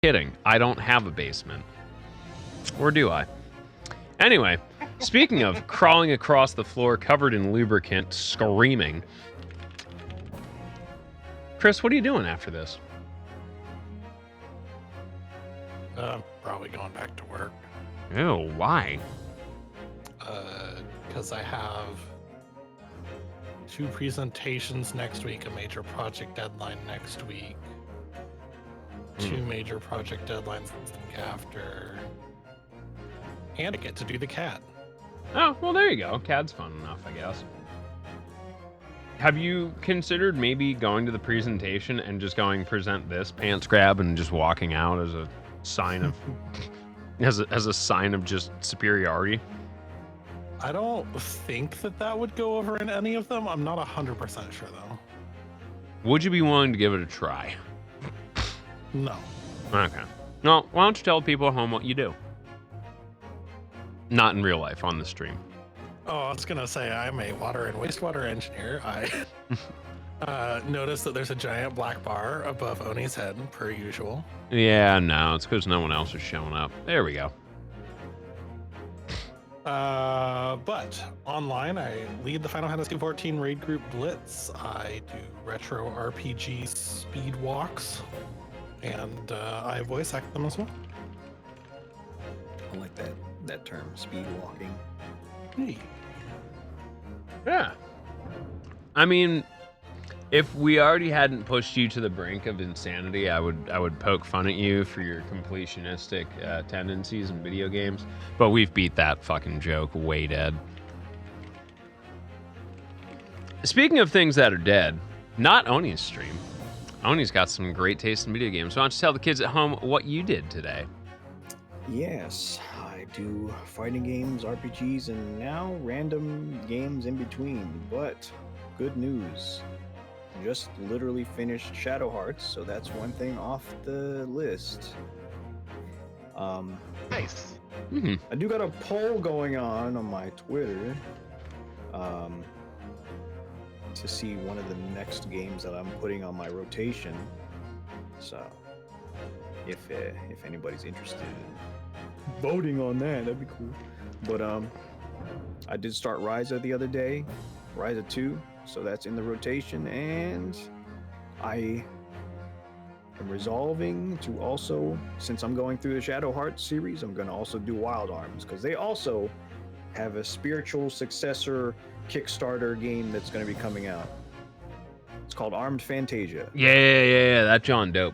Kidding. I don't have a basement. Or do I? Anyway, speaking of crawling across the floor covered in lubricant, screaming. Chris, what are you doing after this? Probably going back to work. Oh, why? Because I have 2 presentations next week, a major project deadline next week, 2 major project deadlines the week after, and I get to do the CAD. Oh, well, there you go. CAD's fun enough, I guess. Have you considered maybe going to the presentation and just going present this pants grab and just walking out as a sign of as a sign of just superiority? I don't think that would go over in any of them. I'm not 100% sure though. Would you be willing to give it a try? No. Okay. Well, why don't you tell people at home what you do? Not in real life, on the stream. Oh, I was gonna say I'm a water and wastewater engineer. I noticed that there's a giant black bar above Oni's head, per usual. Yeah, no, it's because no one else is showing up. There we go. But online, I lead the Final Fantasy XIV raid group Blitz. I do retro RPG speed walks, and I voice act them as well. I like that term, speed walking. Hey. Yeah. I mean, if we already hadn't pushed you to the brink of insanity, I would poke fun at you for your completionistic tendencies in video games. But we've beat that fucking joke way dead. Speaking of things that are dead, not Oni's stream. Oni's got some great taste in video games. Why don't you tell the kids at home what you did today? Yes, I do fighting games, RPGs, and now random games in between. But good news. Just literally finished Shadow Hearts, so that's one thing off the list. Nice. Mm-hmm. I do got a poll going on my Twitter to see one of the next games that I'm putting on my rotation. So if anybody's interested in voting on that, that'd be cool. But I did start Ryza the other day, Ryza 2, so that's in the rotation, and I am resolving to also, since I'm going through the Shadow Hearts series, I'm going to also do Wild Arms, because they also have a spiritual successor Kickstarter game that's going to be coming out. It's called Armed Fantasia. Yeah, that John dope.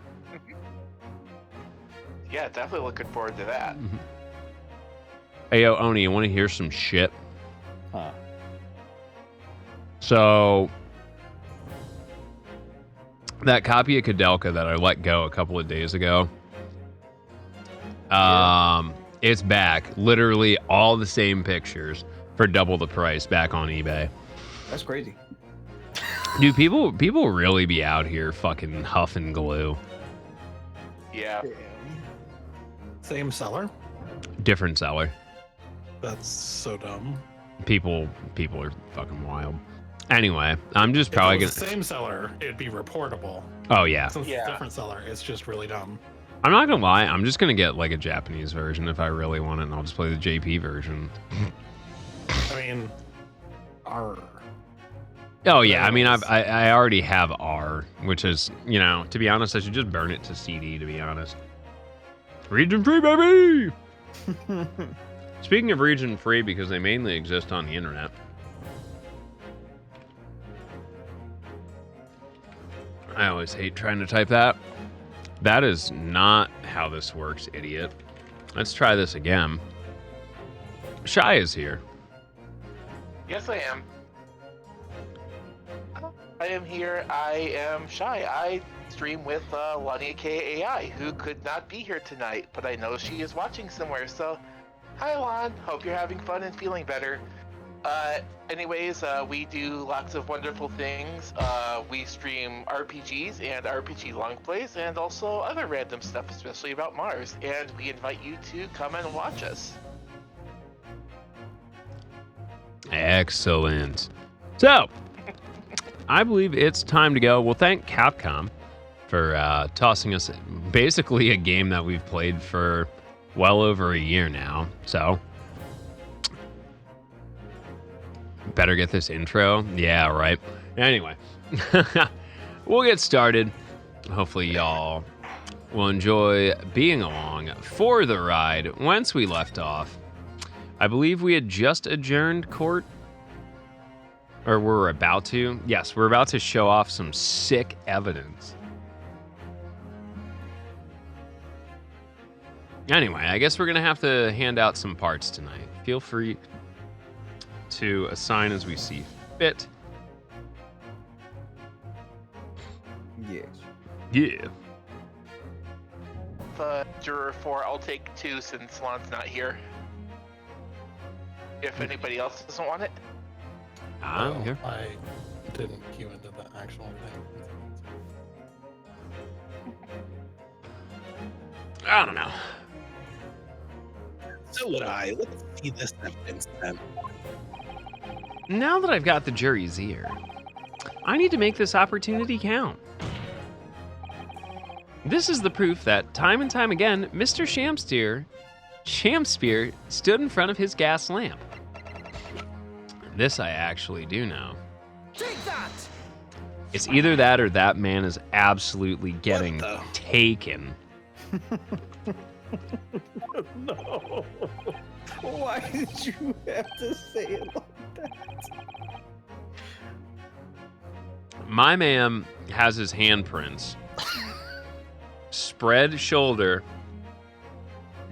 Yeah, definitely looking forward to that. Mm-hmm. Hey, yo, Oni, you want to hear some shit? Huh. So, that copy of Kadelka that I let go a couple of days ago, it's back. Literally all the same pictures for double the price back on eBay. That's crazy. Dude, people really be out here fucking huffing glue. Yeah. Same seller? Different seller. That's so dumb. People are fucking wild. Anyway, I'm just probably if it was gonna. the same seller, it'd be reportable. Oh yeah. Since it's a different seller, it's just really dumb. I'm not gonna lie. I'm just gonna get like a Japanese version if I really want it, and I'll just play the JP version. I mean, R. Oh yeah. I mean, I already have R, which is, you know, to be honest, I should just burn it to CD. To be honest. Region free, baby. Speaking of region free, because they mainly exist on the internet. I always hate trying to type that. That is not how this works, idiot. Let's try this again. Shy is here. Yes, I am. I am here. I am Shy. I stream with Lani KAI, who could not be here tonight, but I know she is watching somewhere. So, hi, Lon. Hope you're having fun and feeling better. Anyways, we do lots of wonderful things. We stream RPGs and RPG long plays, and also other random stuff, especially about Mars. And we invite you to come and watch us. Excellent. So, I believe it's time to go. We'll thank Capcom for tossing us basically a game that we've played for well over a year now. So, better get this intro. Yeah, right. Anyway, we'll get started. Hopefully, y'all will enjoy being along for the ride. Once we left off, I believe we had just adjourned court. Or we're about to. Yes, we're about to show off some sick evidence. Anyway, I guess we're going to have to hand out some parts tonight. Feel free to assign as we see fit. Yes. Yeah. Juror 4, I'll take 2 since Lon's not here. If anybody else doesn't want it. I'm here. I didn't queue into the actual thing. I don't know. So would I. Let's see this evidence then. Now that I've got the jury's ear, I need to make this opportunity count. This is the proof that time and time again, Mr. Shamspear stood in front of his gas lamp. This I actually do know. Take that! It's either that or that man is absolutely getting the- taken. No. Why did you have to say it like that? My man has his handprints spread shoulder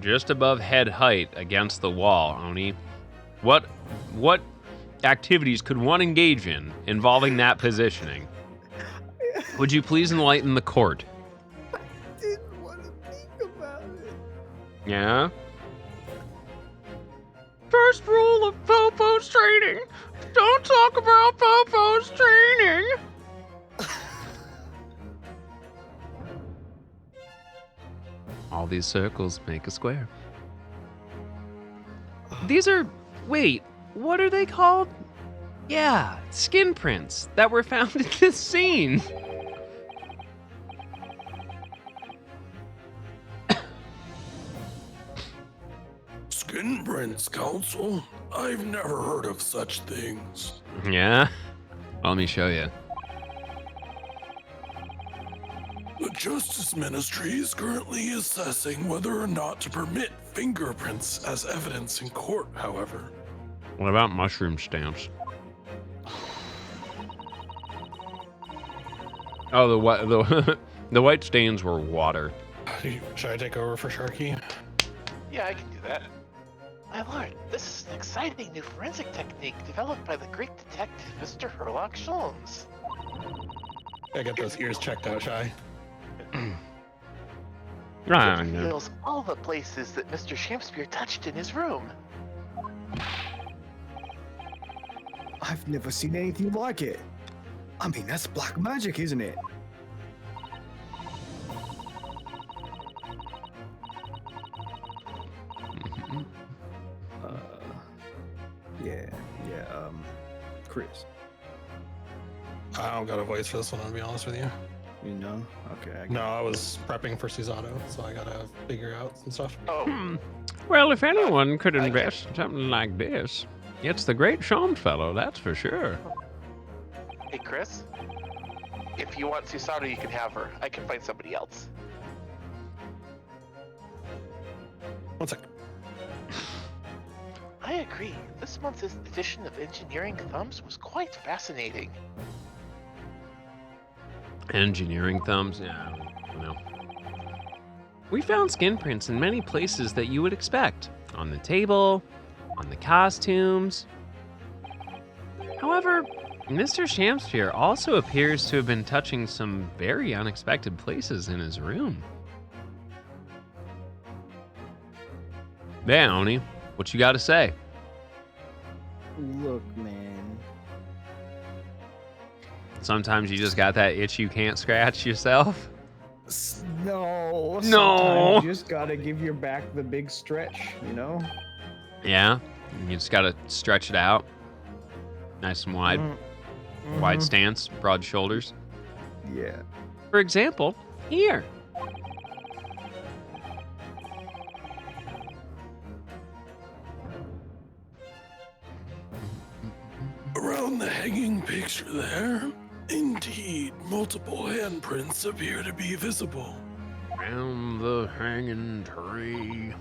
just above head height against the wall, Oni. What activities could one engage in involving that positioning? Would you please enlighten the court? I didn't want to think about it. Yeah? First rule of Popo's training. Don't talk about Popo's training. All these circles make a square. These are... Wait, what are they called? Yeah, skin prints that were found in this scene. Skin prints, Counsel? I've never heard of such things. Yeah? Let me show you. The Justice Ministry is currently assessing whether or not to permit fingerprints as evidence in court, however. What about mushroom stamps? Oh, the white stains were water. Should I take over for Sharky? Yeah, I can do that. My lord, this is an exciting new forensic technique developed by the Greek detective Mr. Herlock Sholmes. I get those ears checked out, Shy. It No. reveals all the places that Mr. Shamspear touched in his room. I've never seen anything like it. I mean, that's black magic, isn't it? Chris. I don't got a voice for this one, I'll be honest with you. You know? Okay. No, I was prepping for Susato, so I gotta figure out some stuff. Oh, Well, if anyone could I invest in something like this, it's the great Sean fellow, that's for sure. hey Chris. If you want Susato, you can have her. I can find somebody else. 1 sec. I agree. This month's edition of Engineering Thumbs was quite fascinating. Engineering thumbs? Yeah, I don't know. We found skin prints in many places that you would expect. On the table, on the costumes. However, Mr. Shamspear also appears to have been touching some very unexpected places in his room. Yeah, Oni, what you got to say? Look, man. Sometimes you just got that itch you can't scratch yourself. No. No. Sometimes you just gotta give your back the big stretch, you know? Yeah, you just gotta stretch it out. Nice and wide. Mhm. Wide stance, broad shoulders. Yeah. For example, Here. Around the hanging picture there, indeed, multiple handprints appear to be visible. Round the hanging tree.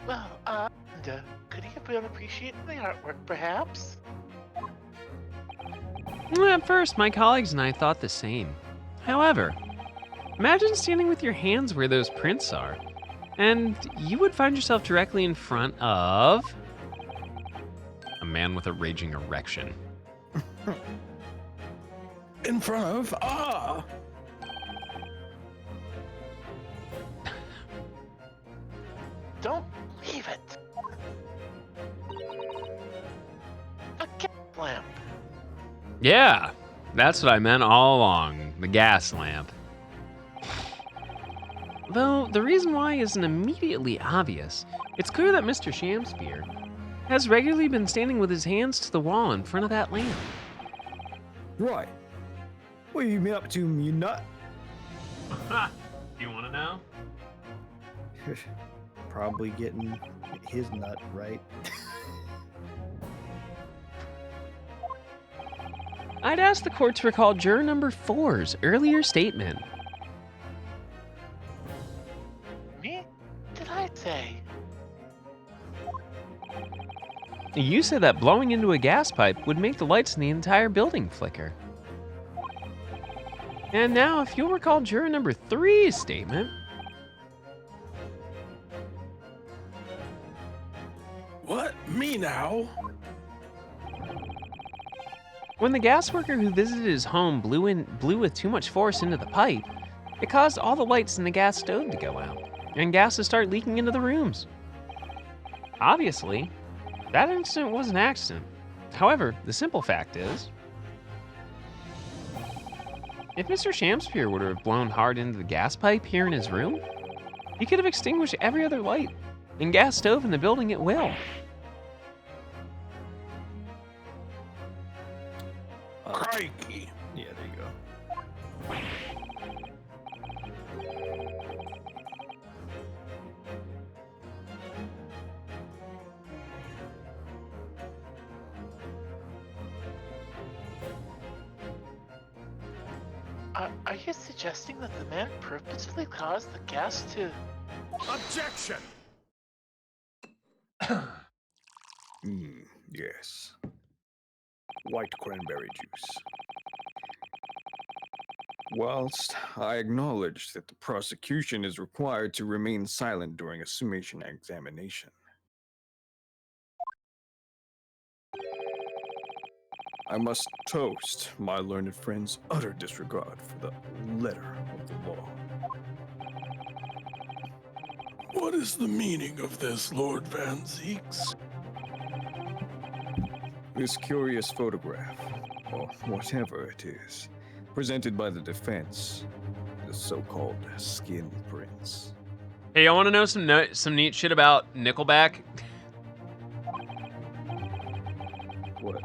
Well, could you appreciate the artwork, perhaps? At first, my colleagues and I thought the same. However, imagine standing with your hands where those prints are, and you would find yourself directly in front of a man with a raging erection. In front of Don't leave it. A gas lamp. Yeah, that's what I meant all along, the gas lamp. Though the reason why isn't immediately obvious, it's clear that Mr. Shamspear has regularly been standing with his hands to the wall in front of that lamp. right. What you been up to, you nut? You want to know? Probably getting his nut right. I'd ask the court to recall juror number 4's earlier statement. Me? Did I say? You said that blowing into a gas pipe would make the lights in the entire building flicker. And now, if you'll recall juror number 3's statement. What? Me now? When the gas worker who visited his home blew with too much force into the pipe, it caused all the lights in the gas stove to go out, and gas to start leaking into the rooms. Obviously, that incident was an accident. However, the simple fact is, if Mr. Shamspear would have blown hard into the gas pipe here in his room, he could have extinguished every other light and gas stove in the building at will. Crikey. Yeah, there you go. Are you suggesting that the man purposefully caused the gas to... Objection! Yes. White cranberry juice. Whilst I acknowledge that the prosecution is required to remain silent during a summation examination, I must toast my learned friend's utter disregard for the letter of the law. What is the meaning of this, Lord Van Zeeks? This curious photograph, or whatever it is, presented by the defense, the so-called skin prints. Hey, I want to know some neat shit about Nickelback. What?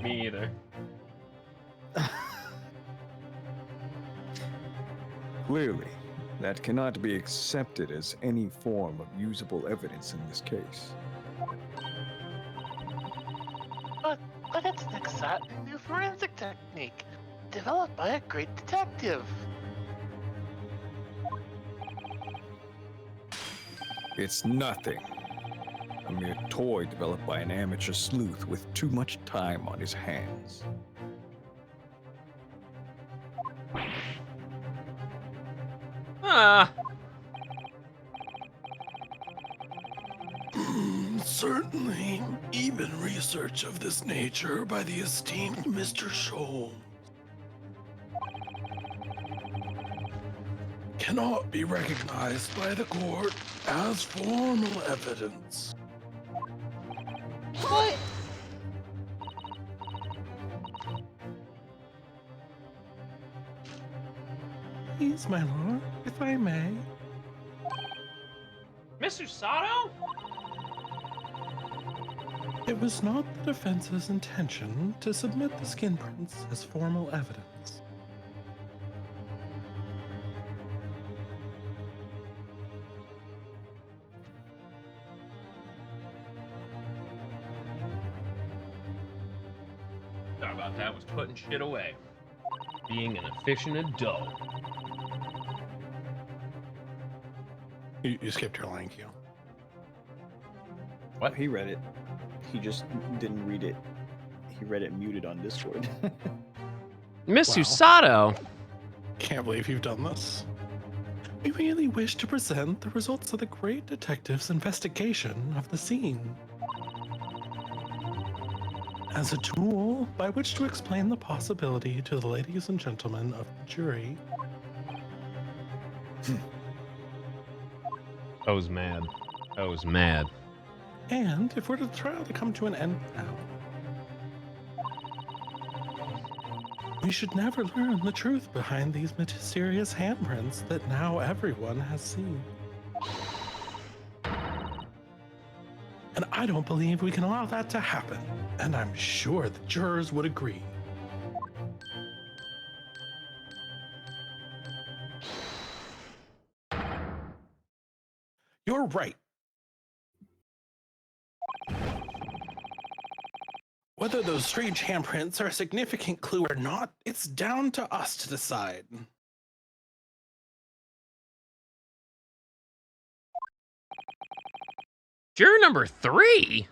Me either. Clearly, that cannot be accepted as any form of usable evidence in this case. But it's an exciting new forensic technique, developed by a great detective. It's nothing. A mere toy developed by an amateur sleuth with too much time on his hands. Ah, Certainly, even research of this nature by the esteemed Mr. Scholl cannot be recognized by the court as formal evidence. What? Please, my lord, if I may. Mr. Sato? It was not the defense's intention to submit the skin prints as formal evidence. Thought about that was putting shit away. Being an efficient adult. You skipped your line, Q. What? He read it. He just didn't read it. He read it muted on Discord. Miss Wow. Usato. Can't believe you've done this. We really wish to present the results of the great detective's investigation of the scene as a tool by which to explain the possibility to the ladies and gentlemen of the jury. I was mad. I was mad. And if we're the trial to come to an end now, we should never learn the truth behind these mysterious handprints that now everyone has seen. And I don't believe we can allow that to happen. And I'm sure the jurors would agree. You're right. Whether those strange handprints are a significant clue or not, it's down to us to decide. Juror number 3?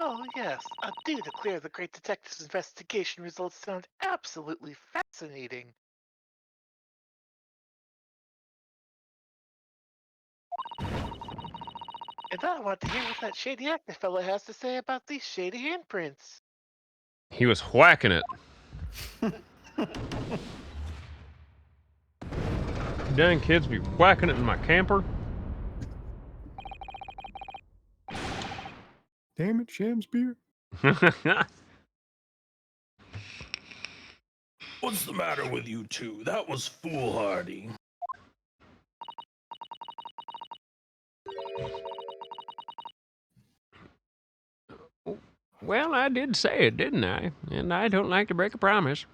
Oh, yes. I do declare the great detective's investigation results sound absolutely fascinating. And I want to hear what that shady actor fella has to say about these shady handprints. He was whacking it. Dang kids be whacking it in my camper. Damn it, Shamspear. What's the matter with you two? That was foolhardy. Well, I did say it, didn't I? And I don't like to break a promise.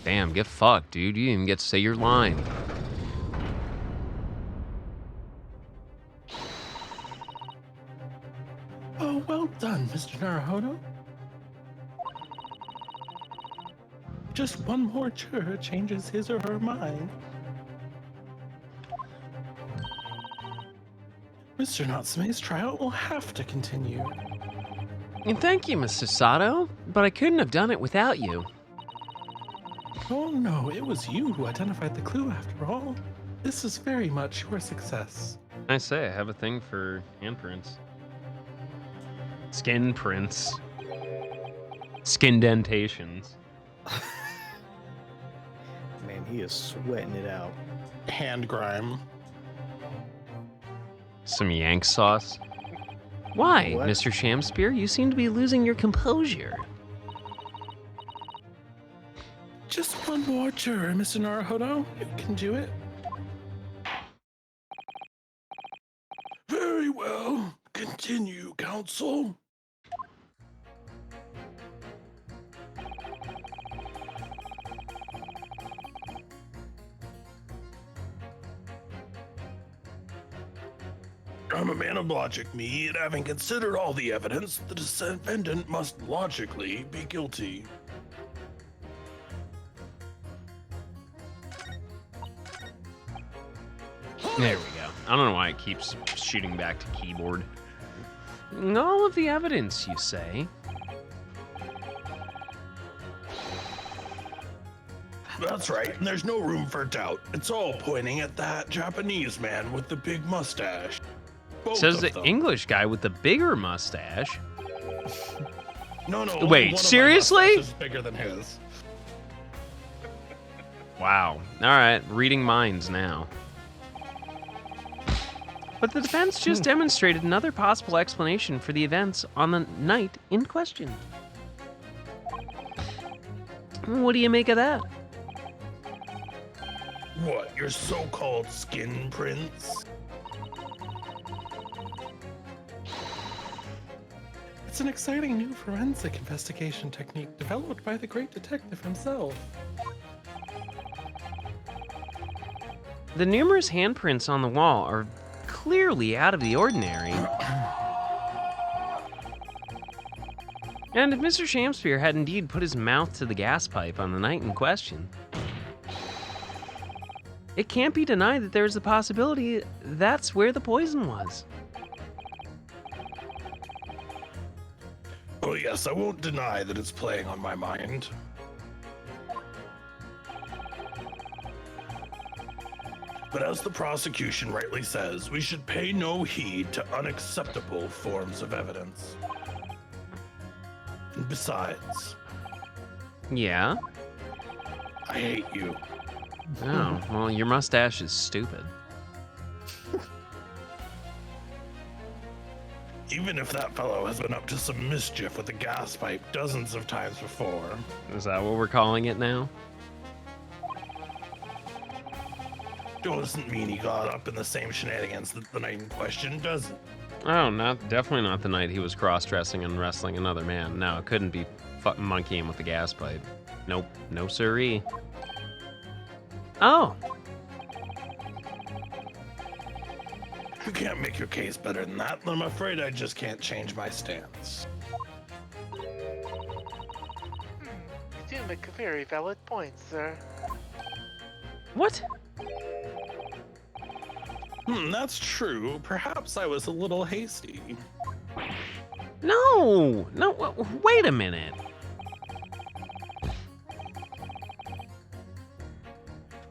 Damn, get fucked, dude. You didn't even get to say your line. Oh, well done, Mr. Naruhodo. Just one more juror changes his or her mind. Mr. Natsume's trial will have to continue. And thank you, Mr. Sato, but I couldn't have done it without you. Oh no, it was you who identified the clue after all. This is very much your success. I say I have a thing for handprints. Skin prints. Skin dentations. Man, he is sweating it out. Hand grime. Some Yank sauce. Why, What? Mr. Shamspear? You seem to be losing your composure. Just one more juror, Mr. Naruhodo. You can do it. Very well. Continue, counsel. I'm a man of logic, me, and having considered all the evidence, the defendant must logically be guilty. There we go. I don't know why it keeps shooting back to keyboard. All of the evidence, you say? That's right, and there's no room for doubt. It's all pointing at that Japanese man with the big mustache. Both Says of the them. English guy with the bigger mustache. No, Wait, only one of my seriously? mustaches is bigger than his. Wow. All right, reading minds now. But the defense just demonstrated another possible explanation for the events on the night in question. What do you make of that? What, your so-called skin prints? It's an exciting new forensic investigation technique developed by the great detective himself. The numerous handprints on the wall are clearly out of the ordinary. And if Mr. Shamspeare had indeed put his mouth to the gas pipe on the night in question, it can't be denied that there is a possibility that's where the poison was. Oh yes, I won't deny that it's playing on my mind. But as the prosecution rightly says, we should pay no heed to unacceptable forms of evidence. And besides, Yeah? I hate you. Oh, well, your mustache is stupid. Even if that fellow has been up to some mischief with the gas pipe dozens of times before. Is that what we're calling it now? Doesn't mean he got up in the same shenanigans that the night in question, does it? Oh, definitely not the night he was cross-dressing and wrestling another man. No, it couldn't be monkeying with the gas pipe. Nope, no siree. Oh, You can't make your case better than that, and I'm afraid I just can't change my stance. You do make a very valid point, sir. what? That's true. Perhaps I was a little hasty. No, wait a minute.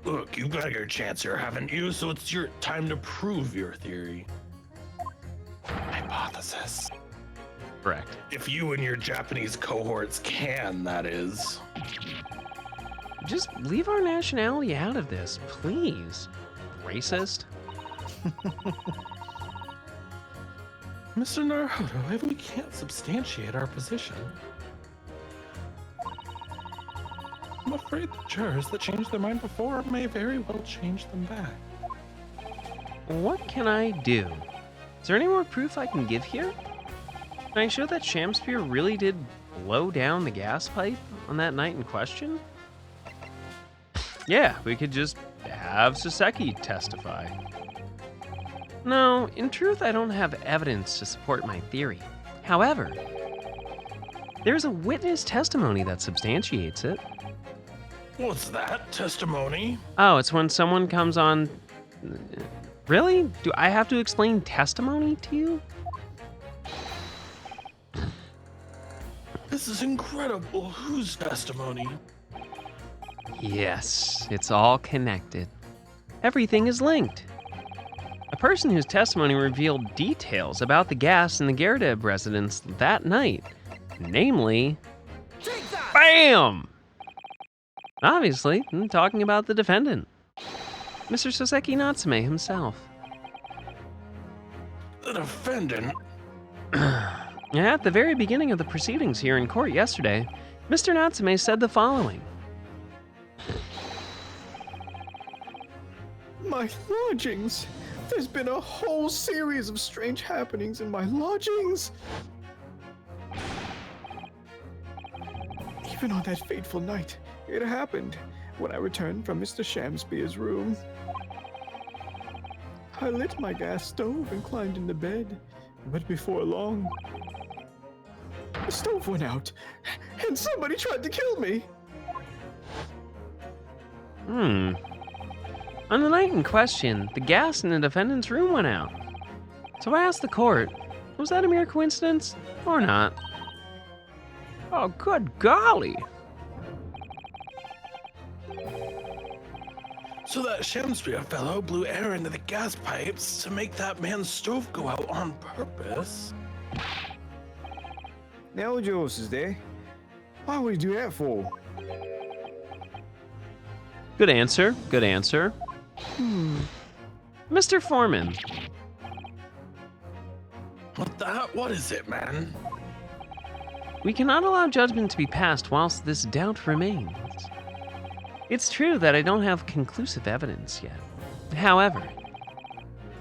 Look, you've got your chance here, haven't you? So it's your time to prove your theory. Hypothesis. Correct. If you and your Japanese cohorts can, that is. Just leave our nationality out of this, please. Racist. Mr. Naruto, if we can't substantiate our position, I'm afraid the jurors that changed their mind before may very well change them back. What can I do? Is there any more proof I can give here? Can I show that Shamspeare really did blow down the gas pipe on that night in question? Yeah, we could just have Saseki testify. No, in truth, I don't have evidence to support my theory. However, there's a witness testimony that substantiates it. What's that? Testimony? Oh, it's when someone comes on... Really? Do I have to explain testimony to you? This is incredible. Whose testimony? Yes, it's all connected. Everything is linked. A person whose testimony revealed details about the gas in the Gerdeb residence that night. Namely... BAM! Obviously, I'm talking about the defendant. Mr. Soseki Natsume himself. The defendant? At the very beginning of the proceedings here in court yesterday, Mr. Natsume said the following. My lodgings! There's been a whole series of strange happenings in my lodgings! Even on that fateful night, it happened when I returned from Mr. Shamspeare's room. I lit my gas stove and climbed into bed, but before long, the stove went out, and somebody tried to kill me. On the night in question, the gas in the defendant's room went out. So I asked the court, was that a mere coincidence or not? Oh, good golly. So that Shamspeare fellow blew air into the gas pipes to make that man's stove go out on purpose? Now, Joseph, there. Why would he do that for? Good answer, good answer. Mr. Foreman, What is it, man? we cannot allow judgment to be passed whilst this doubt remains. It's true that I don't have conclusive evidence yet. However,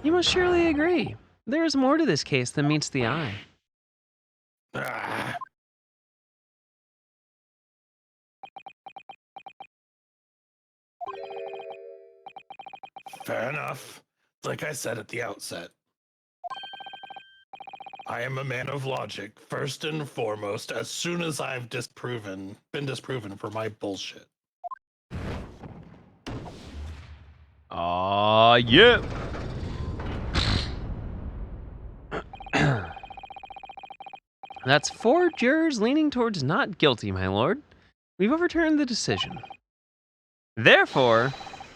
you must surely agree, there is more to this case than meets the eye. Ah. Fair enough. Like I said at the outset, I am a man of logic, first and foremost, as soon as I've been disproven for my bullshit. Yeah. That's 4 jurors leaning towards not guilty, my lord. We've overturned the decision. Therefore,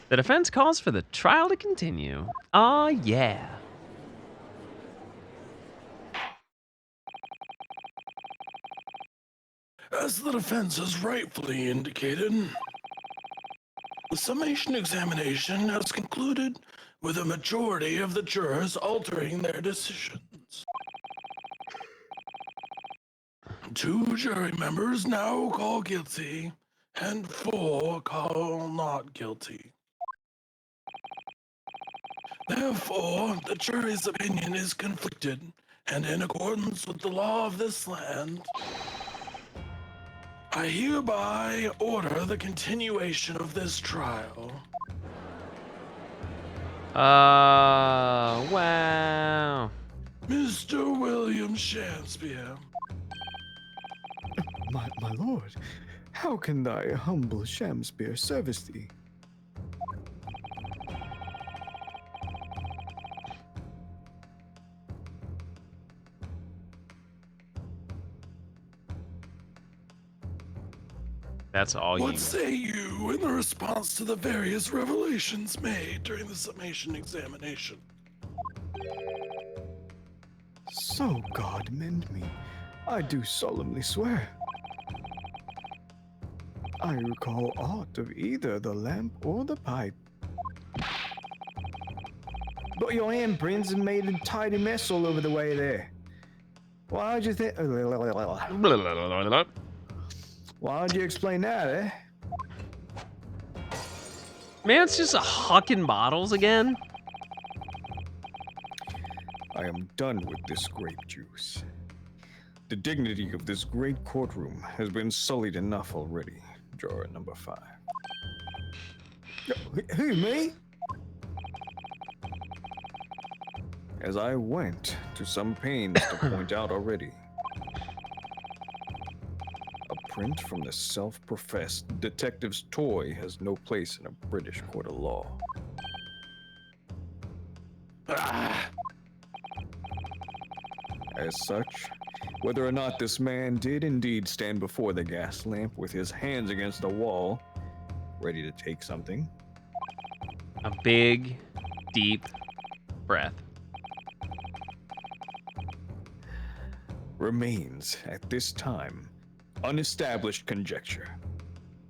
the defense calls for the trial to continue. Yeah. As the defense has rightfully indicated, the summation examination has concluded with a majority of the jurors altering their decisions. 2 jury members now call guilty, and 4 call not guilty. Therefore, the jury's opinion is conflicted, and in accordance with the law of this land, I hereby order the continuation of this trial. Wow. Mr. William Shakespeare. My lord, how can thy humble Shamspeare service thee? That's all you What need. say you in the response to the various revelations made during the summation examination? So God mend me, I do solemnly swear. I recall aught of either the lamp or the pipe. But your handprints have made a tidy mess all over the way there. Why'd you think? Why'd you explain that, eh? Man, it's just a hucking bottles again. I am done with this grape juice. The dignity of this great courtroom has been sullied enough already. Drawer number 5. Who, me? As I went to some pains to point out already, a print from the self-professed detective's toy has no place in a British court of law. As such, whether or not this man did indeed stand before the gas lamp with his hands against the wall, ready to take something, A big, deep breath. remains at this time unestablished conjecture.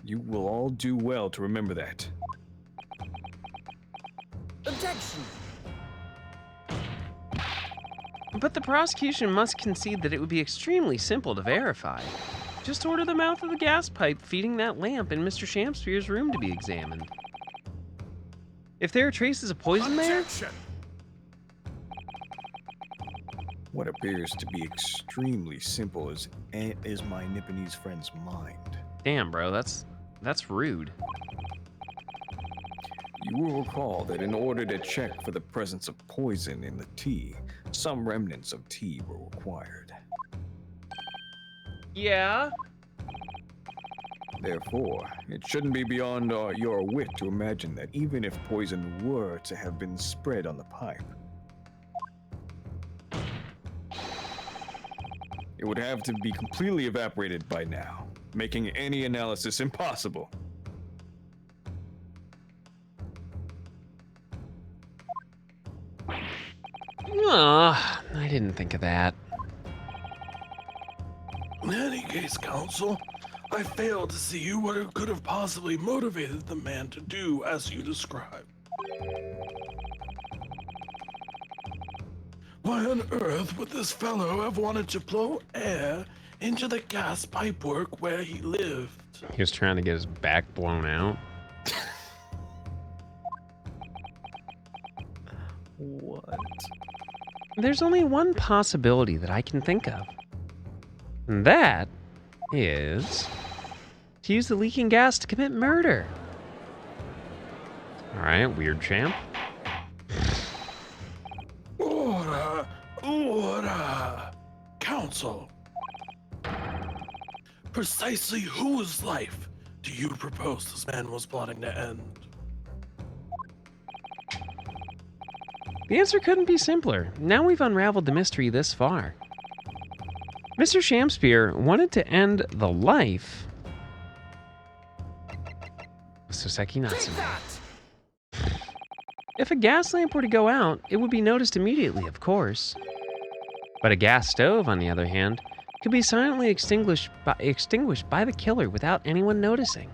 You will all do well to remember that. Objection! But the prosecution must concede that it would be extremely simple to verify. Just order the mouth of the gas pipe feeding that lamp in Mr. Shamspeare's room to be examined. If there are traces of poison there, Objection! What appears to be extremely simple is my Nipponese friend's mind. damn, bro, that's rude. You will recall that in order to check for the presence of poison in the tea, some remnants of tea were required. Yeah. Therefore, it shouldn't be beyond your wit to imagine that even if poison were to have been spread on the pipe, it would have to be completely evaporated by now, making any analysis impossible. I didn't think of that. In any case, counsel, I fail to see what could have possibly motivated the man to do as you described. Why on earth would this fellow have wanted to blow air into the gas pipework where he lived? He was trying to get his back blown out. What? There's only one possibility that I can think of. And that is to use the leaking gas to commit murder. Alright, weird champ. Order! Council. Precisely whose life do you propose this man was plotting to end? The answer couldn't be simpler. Now we've unraveled the mystery this far. Mr. Shamspeare wanted to end the life of Soseki Natsume. If a gas lamp were to go out, it would be noticed immediately, of course. But a gas stove, on the other hand, could be silently extinguished by the killer without anyone noticing.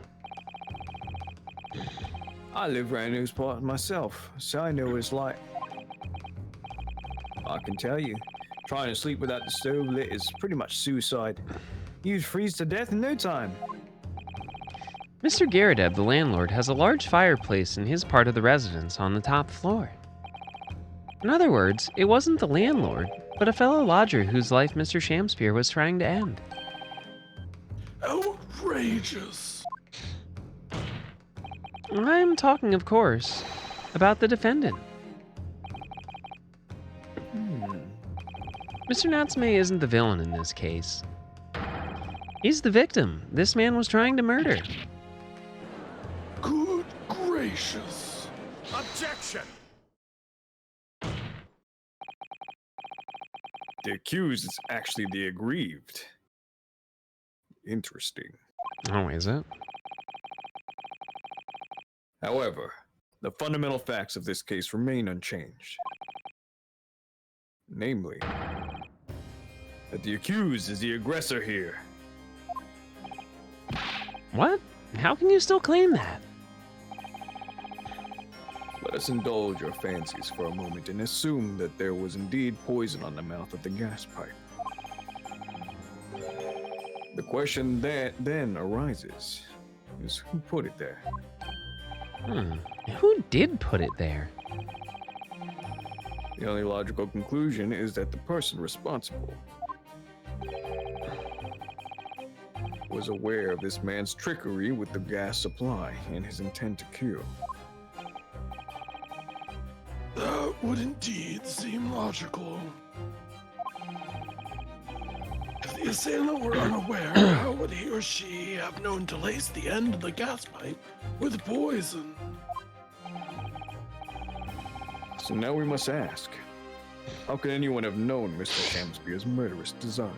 I live around those parts myself, so I know what it's like. I can tell you, trying to sleep without the stove lit is pretty much suicide. You'd freeze to death in no time. Mr. Garadeb, the landlord, has a large fireplace in his part of the residence on the top floor. In other words, it wasn't the landlord, but a fellow lodger whose life Mr. Shamspeare was trying to end. Outrageous. I'm talking, of course, about the defendant. Mr. Natsume isn't the villain in this case. He's the victim this man was trying to murder. Good gracious. Objection! The accused is actually the aggrieved. Interesting. Oh, is it? However, the fundamental facts of this case remain unchanged. Namely, that the accused is the aggressor here. What? How can you still claim that? Let us indulge our fancies for a moment and assume that there was indeed poison on the mouth of the gas pipe. The question that then arises is who put it there? Who did put it there? The only logical conclusion is that the person responsible was aware of this man's trickery with the gas supply and his intent to kill. That would indeed seem logical. If the assailant were unaware, how would he or she have known to lace the end of the gas pipe with poison? So now we must ask, how could anyone have known Mr. Shamspeare's murderous designs?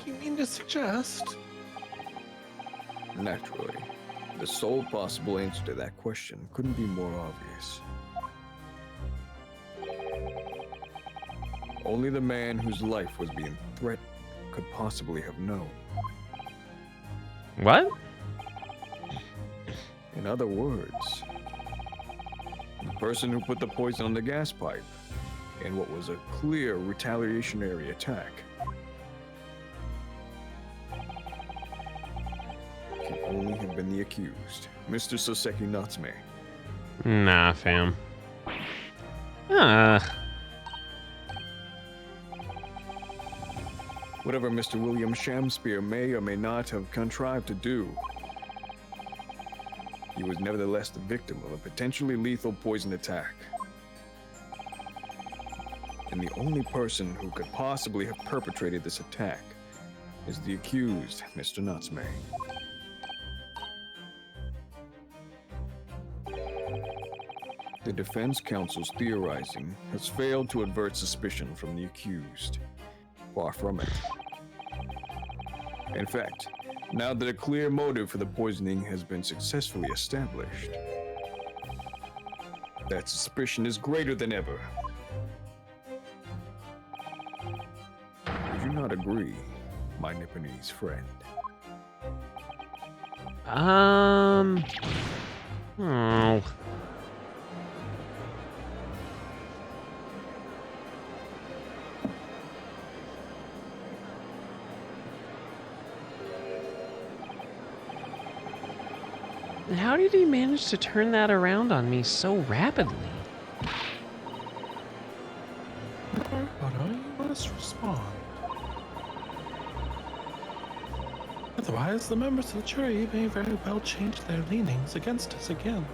You mean to suggest? Naturally, the sole possible answer to that question couldn't be more obvious. Only the man whose life was being threatened could possibly have known. What? In other words, the person who put the poison on the gas pipe in what was a clear retaliationary attack can only have been the accused, Mr. Soseki Natsume. Nah, fam. Whatever Mr. William Shamspeare may or may not have contrived to do, he was nevertheless the victim of a potentially lethal poison attack. And the only person who could possibly have perpetrated this attack is the accused, Mr. Natsume. The defense counsel's theorizing has failed to avert suspicion from the accused. Far from it. In fact, now that a clear motive for the poisoning has been successfully established, that suspicion is greater than ever. Would you not agree, my Nipponese friend? Oh. how did he manage to turn that around on me so rapidly? You must respond. Otherwise, the members of the jury may very well change their leanings against us again.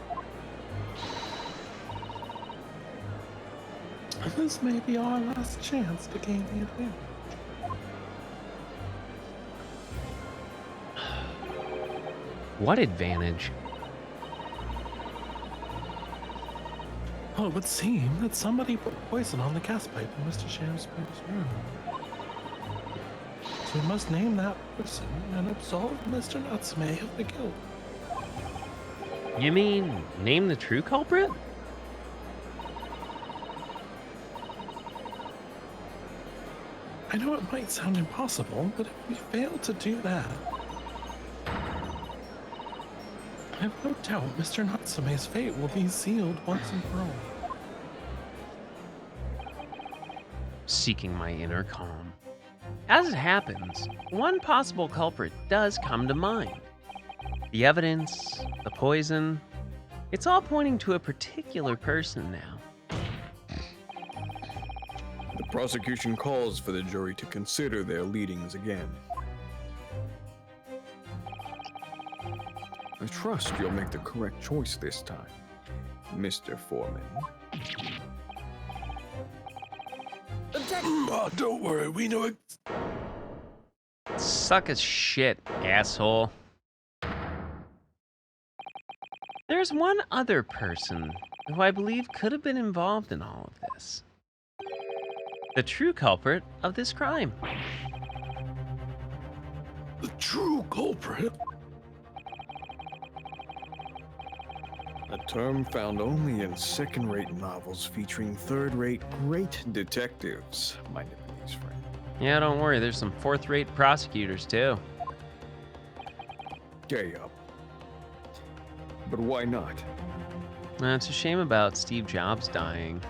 This may be our last chance to gain the advantage. What advantage? Well, it would seem that somebody put poison on the gas pipe in Mr. Shakespeare's room. So we must name that person and absolve Mr. Natsume of the guilt. You mean name the true culprit? I know it might sound impossible, but if we fail to do that, I have no doubt Mr. Natsume's fate will be sealed once and for all. Seeking my inner calm. As it happens, one possible culprit does come to mind. The evidence, the poison, it's all pointing to a particular person now. The prosecution calls for the jury to consider their leadings again. I trust you'll make the correct choice this time, Mr. Foreman. Don't worry, we know it. Suck a shit, asshole. There's one other person who I believe could have been involved in all of this. The true culprit of this crime. The true culprit? A term found only in second-rate novels featuring third-rate great detectives, my Japanese friend. Yeah, don't worry, there's some fourth-rate prosecutors too. Gay up. But why not? It's a shame about Steve Jobs dying.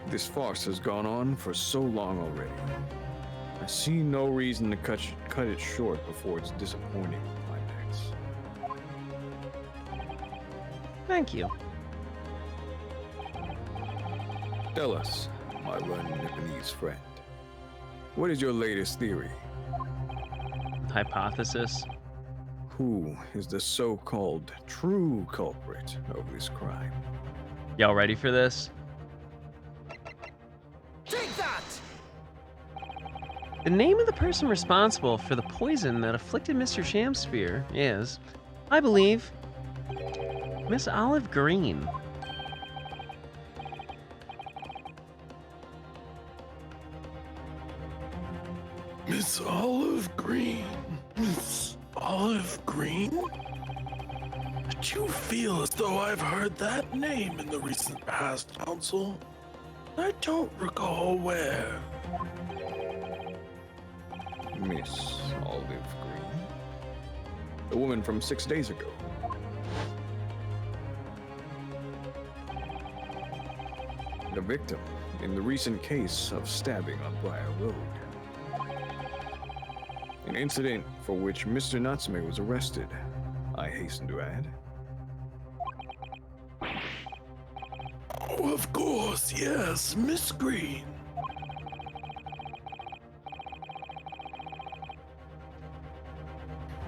This farce has gone on for so long already. I see no reason to cut it short before its disappointing climax. Thank you. Tell us, my learned Japanese friend, what is your latest theory? Hypothesis. Who is the so-called true culprit of this crime? Y'all ready for this? Take that! The name of the person responsible for the poison that afflicted Mr. Shamsphere is, I believe, Miss Olive Green. Miss Olive Green. Miss Olive Green? I do feel as though I've heard that name in the recent past, Counsel. I don't recall where. Miss Olive Green? The woman from 6 days ago. The victim in the recent case of stabbing on Briar Road. An incident for which Mr. Natsume was arrested, I hasten to add. Oh, of course, yes, Miss Green.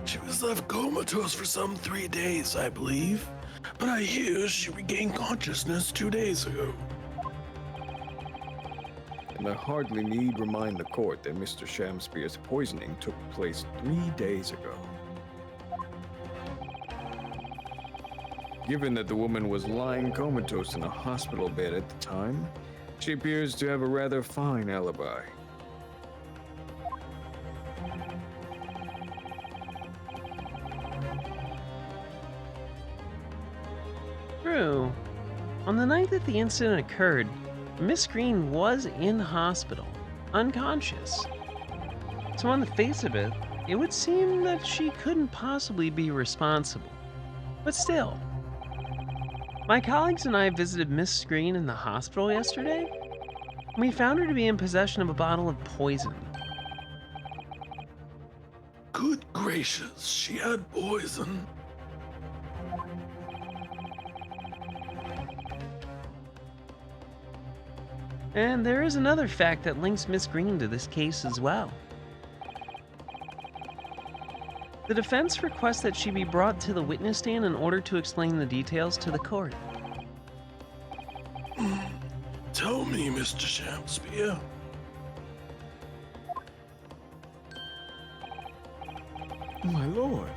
She was left comatose for some 3 days, I believe. But I hear she regained consciousness 2 days ago. And I hardly need remind the court that Mr. Shamsphere's poisoning took place 3 days ago. Given that the woman was lying comatose in a hospital bed at the time, she appears to have a rather fine alibi. True. On the night that the incident occurred, Miss Green was in hospital, unconscious. So on the face of it, it would seem that she couldn't possibly be responsible. But still, My colleagues and I visited Miss Screen in the hospital yesterday. We found her to be in possession of a bottle of poison. Good gracious, she had poison. And there is another fact that links Miss Green to this case as well. The defense requests that she be brought to the witness stand in order to explain the details to the court. Tell me, Mr. Shakespeare. My lord,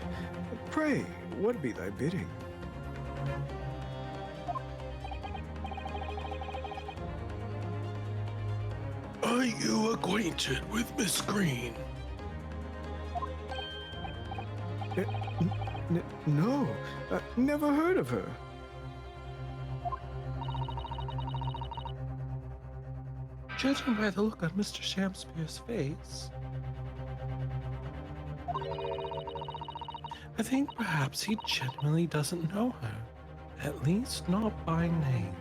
pray, what be thy bidding? Are you acquainted with Miss Green? No, never heard of her. Judging by the look on Mr. Shakespeare's face, I think perhaps he genuinely doesn't know her. At least not by name.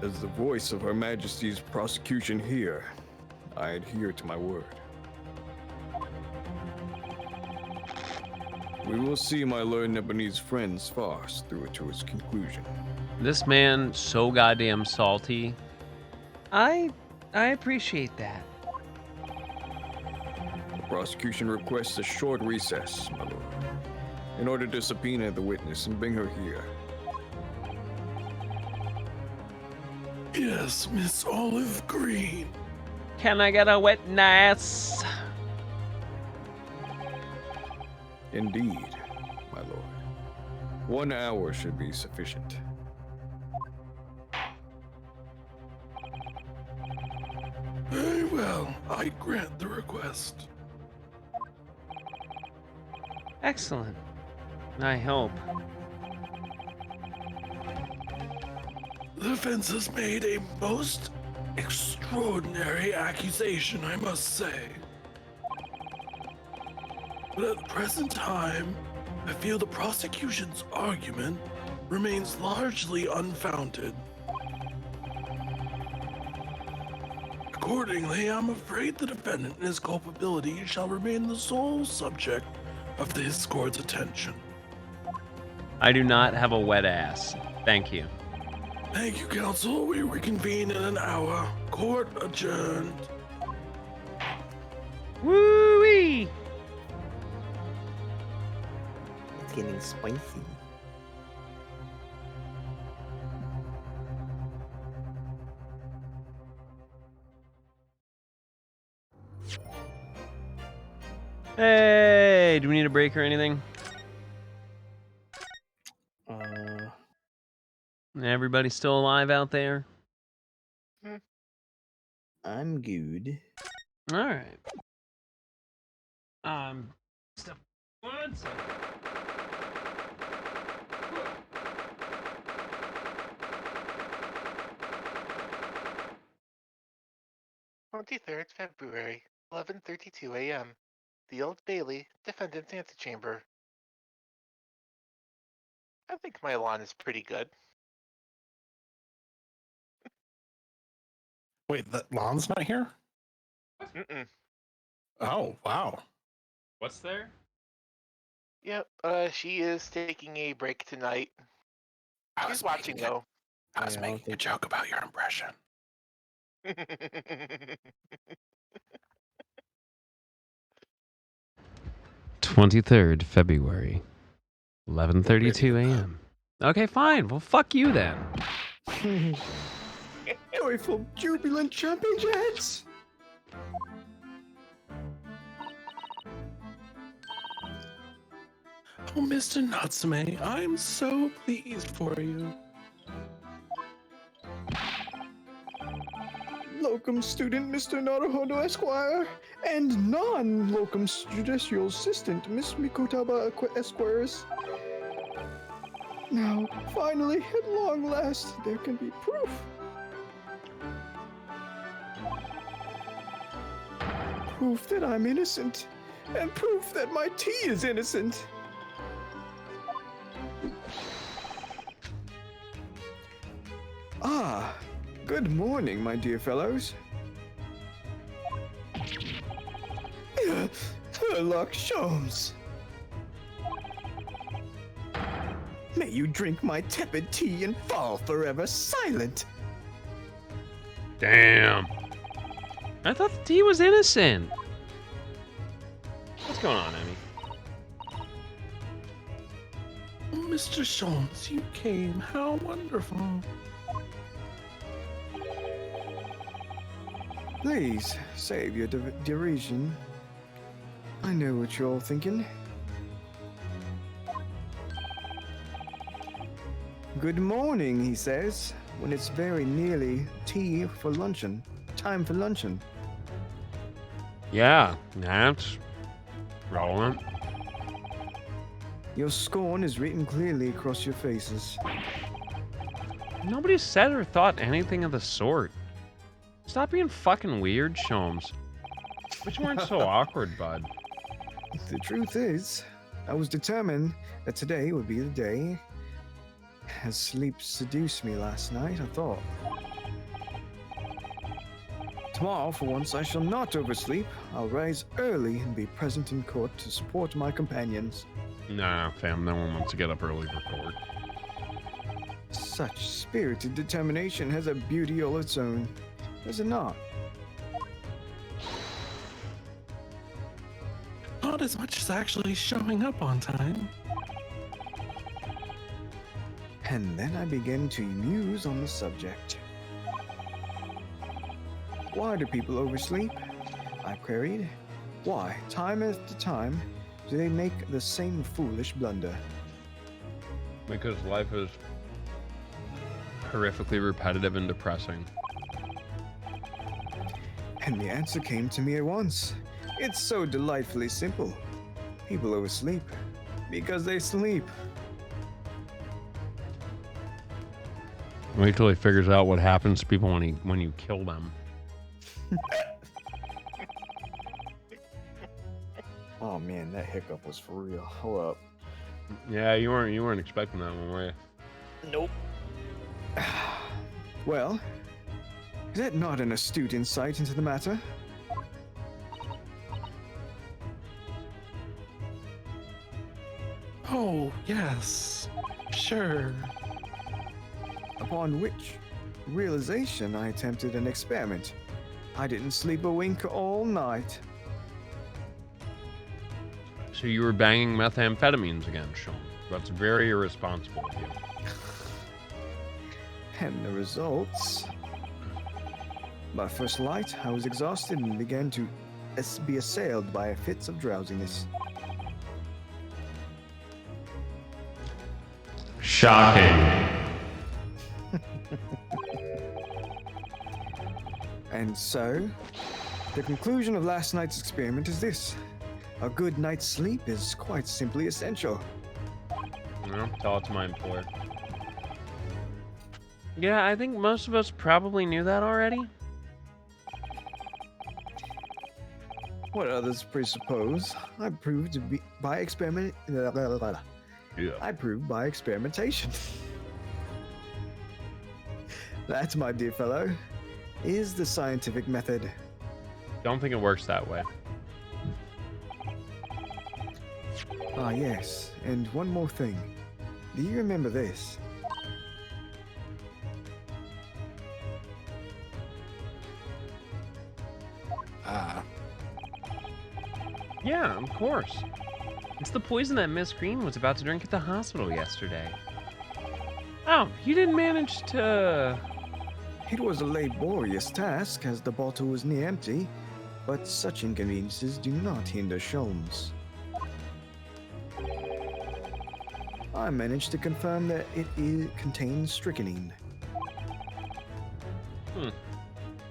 As the voice of Her Majesty's prosecution here, I adhere to my word. We will see my Lord Nepalese friend's farce through it to its conclusion. This man, so goddamn salty. I appreciate that. The prosecution requests a short recess, my lord, in order to subpoena the witness and bring her here. Yes, Miss Olive Green. Can I get a witness? Indeed, my lord. 1 hour should be sufficient. Very well, I grant the request. Excellent. I hope. The defense has made a most extraordinary accusation, I must say. But at the present time, I feel the prosecution's argument remains largely unfounded. Accordingly, I'm afraid the defendant and his culpability shall remain the sole subject of this court's attention. I do not have a wet ass. Thank you. Thank you, counsel. We reconvene in an hour. Court adjourned. Woo-wee! It's getting spicy. Hey, do we need a break or anything? Everybody still alive out there? I'm good. All right. Step one second. 23rd February, 11:32 a.m. The Old Bailey, Defendant's Antechamber. I think my lawn is pretty good. Wait, the Lon's not here? Mm-mm. Oh, wow. What's there? Yep, she is taking a break tonight. I She's watching, though. I was Yeah, I don't making a think- joke about your impression. 23rd February, 11:32 a.m. Okay, fine. Well, fuck you then. Joyful, jubilant jumping jacks! Oh, Mr. Natsume, I'm so pleased for you. Locum student Mr. Naruhodo Esquire, and non-locum judicial assistant Miss Mikotaba Esquires. Now, finally, at long last, there can be proof. Proof that I'm innocent. and proof that my tea is innocent. Ah, good morning, my dear fellows. Sherlock Sholmes. May you drink my tepid tea and fall forever silent. Damn. I thought the tea was innocent. What's going on, Emmy? Mr. Sholmes, you came. How wonderful. Please, save your derision. I know what you're all thinking. Good morning, he says, when it's very nearly tea for luncheon. Time for luncheon. Yeah, that's relevant. Your scorn is written clearly across your faces. Nobody said or thought anything of the sort. Stop being fucking weird, Sholmes. Which weren't so awkward, bud. The truth is, I was determined that today would be the day. As sleep seduced me last night, I thought. Tomorrow, for once, I shall not oversleep. I'll rise early and be present in court to support my companions. Nah, fam, no one wants to get up early for court. Such spirited determination has a beauty all its own, does it not? Not as much as actually showing up on time. And then I began to muse on the subject. Why do people oversleep? I queried. Why, time after time, do they make the same foolish blunder? Because life is horrifically repetitive and depressing. And the answer came to me at once. It's so delightfully simple. People oversleep because they sleep. Wait till he figures out what happens to people when you kill them. Oh man, that hiccup was for real. Hold up. Yeah, you weren't expecting that one, were you? Nope. Well, is that not an astute insight into the matter? Oh, yes. Sure. Upon which realization I attempted an experiment. I didn't sleep a wink all night. So you were banging methamphetamines again, Sean. That's very irresponsible of you. And the results? By first light, I was exhausted and began to be assailed by fits of drowsiness. Shocking. And so, the conclusion of last night's experiment is this. A good night's sleep is quite simply essential. Well, tell it to my employer. Yeah, I think most of us probably knew that already. What others presuppose, I proved to be by experiment. Yeah. I proved by experimentation. That, my dear fellow, is the scientific method. Don't think it works that way. Ah, yes, and one more thing. Do you remember this? Yeah, of course. It's the poison that Miss Green was about to drink at the hospital yesterday. Oh, you didn't manage to... It was a laborious task, as the bottle was near empty, but such inconveniences do not hinder Sholmes. I managed to confirm that it contains strychnine.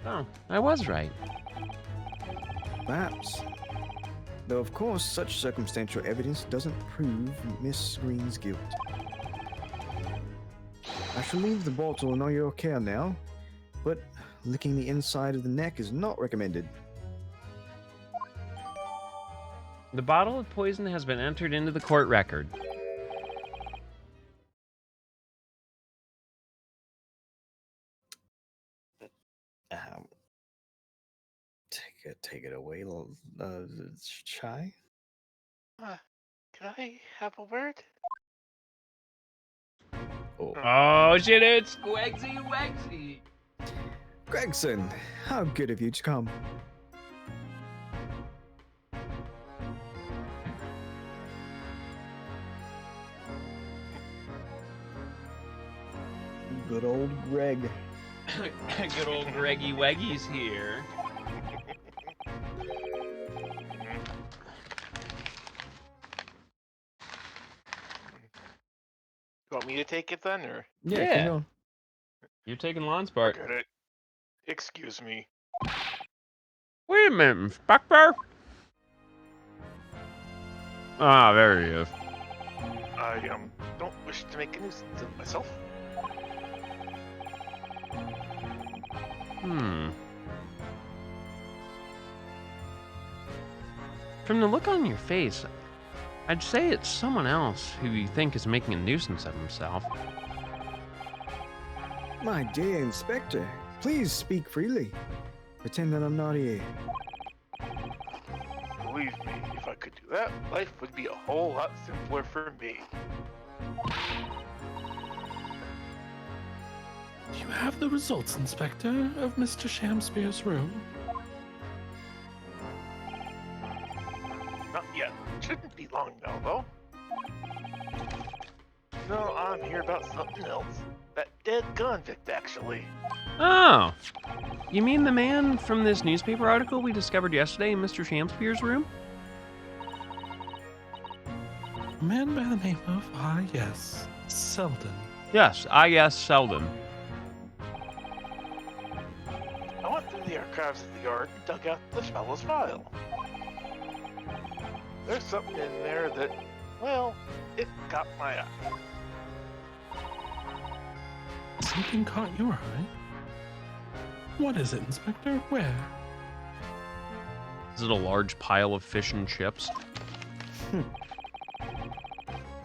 Oh, I was right. Perhaps. Though, of course, such circumstantial evidence doesn't prove Miss Green's guilt. I shall leave the bottle in all your care now, but licking the inside of the neck is not recommended. The bottle of poison has been entered into the court record. Um, take it away, Shy. Can I have a word? Oh, Oh shit! It's Squigsy Wegsy. Gregson, how good of you to come. Good old Greg. Good old Greggy Weggy's here. You want me to take it then, or? Yeah, keep going. You're taking Lon's part. Forget it. Excuse me. Wait a minute, Inspector. Ah, there he is. I don't wish to make a nuisance of myself. From the look on your face, I'd say it's someone else who you think is making a nuisance of himself. My dear Inspector, please speak freely. Pretend that I'm not here. Believe me, if I could do that, life would be a whole lot simpler for me. Do you have the results, Inspector, of Mr. Shamspeare's room? Not yet. Shouldn't be long now, though. No, I'm here about something else. That dead convict, actually. Oh, you mean the man from this newspaper article we discovered yesterday in Mr. Shamspeare's room? A man by the name of, yes, Selden. Yes, Selden. I went through the archives of the yard and dug out this fellow's file. There's something in there that, well, it caught my eye. Something caught your eye? What is it, Inspector? Where? Is it a large pile of fish and chips?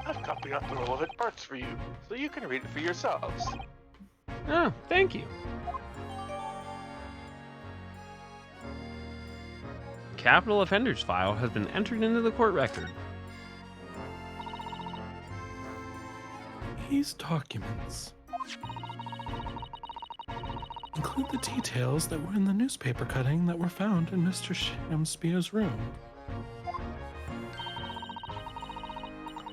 I've copied out the relevant parts for you, so you can read it for yourselves. Oh, thank you. Capital offenders file has been entered into the court record. These documents include the details that were in the newspaper cutting that were found in Mr. Shamspeare's room.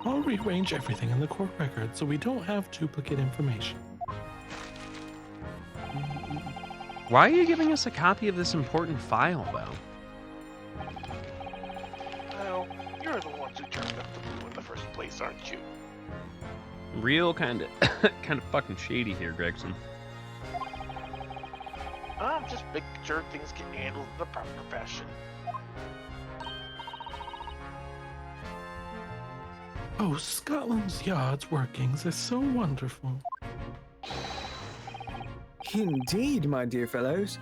I'll rearrange everything in the court record so we don't have duplicate information. Why are you giving us a copy of this important file, though? Well, you're the ones who turned up the blue in the first place, aren't you? Real kind of fucking shady here, Gregson. I'm just making sure things get handled in the proper fashion. Oh, Scotland Yard's workings are so wonderful. Indeed, my dear fellows.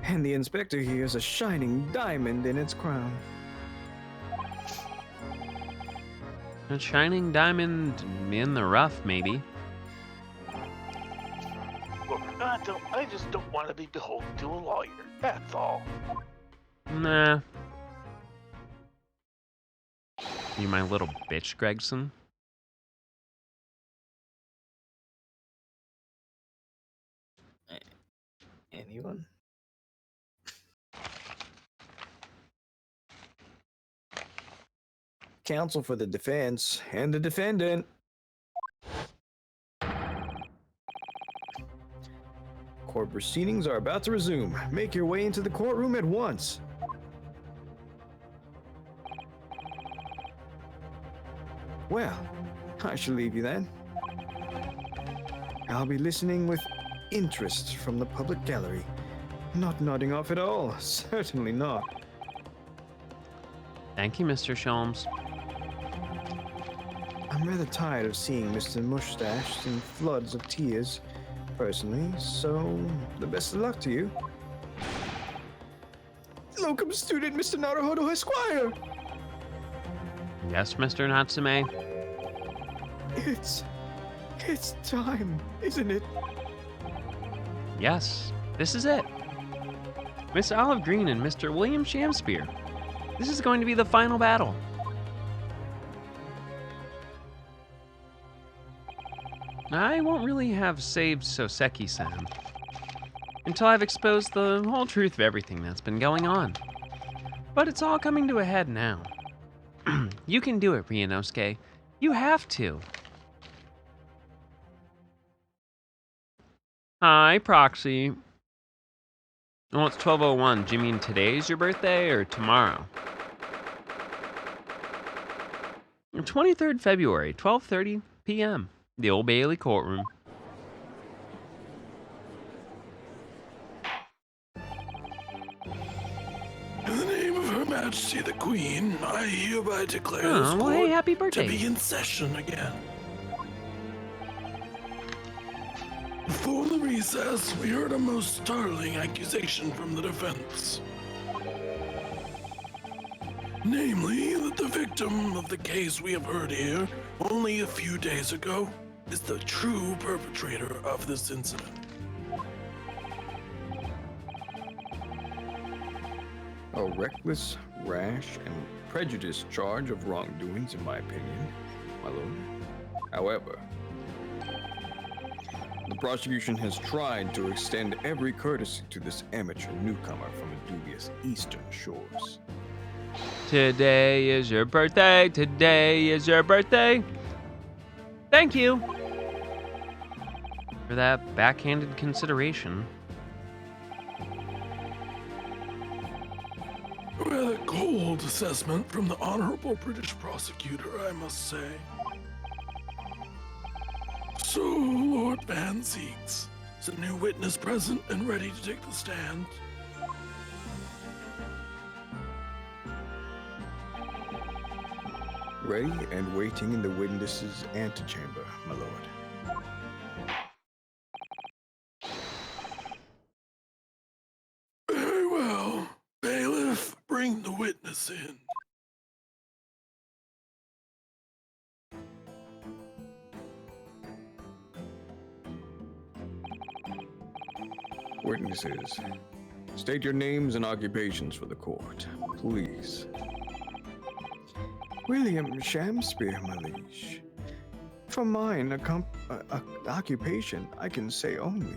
And the Inspector here is a shining diamond in its crown. A shining diamond in the rough, maybe. Look, I just don't want to be beholden to a lawyer, that's all. Nah. You my little bitch, Gregson. Anyone? Counsel for the defense and the defendant. Court proceedings are about to resume. Make your way into the courtroom at once. Well, I shall leave you then. I'll be listening with interest from the public gallery. Not nodding off at all. Certainly not. Thank you, Mr. Sholmes. I'm rather tired of seeing Mr. Mustache in floods of tears, personally, so the best of luck to you. Locum student Mr. Naruhodo Esquire! Yes, Mr. Natsume? It's time, isn't it? Yes, this is it. Miss Olive Green and Mr. William Shamspeare. This is going to be the final battle. I won't really have saved Soseki-san until I've exposed the whole truth of everything that's been going on. But it's all coming to a head now. You can do it, Ryunosuke. You have to. Hi, Proxy. Oh, it's 12:01. Do you mean today's your birthday or tomorrow? 23rd February, 12:30 p.m. The Old Bailey courtroom. In the name of Her Majesty the Queen, I hereby declare this Oh, well, hey, court happy to birthday. be in session again. Before the recess, we heard a most startling accusation from the defense. Namely, that the victim of the case we have heard here only a few days ago is the true perpetrator of this incident. A reckless, rash, and prejudiced charge of wrongdoings, in my opinion, my lord. However, the prosecution has tried to extend every courtesy to this amateur newcomer from the dubious eastern shores. Today is your birthday. Today is your birthday. Thank you for that backhanded consideration. Rather cold assessment from the honorable British prosecutor, I must say. So, Lord Van Zeeks, is a new witness present and ready to take the stand? Ready and waiting in the witness's antechamber, my lord. Very well. Bailiff, bring the witness in. Witnesses, state your names and occupations for the court, please. William Shamspeare, my liege. For mine occupation, I can say only.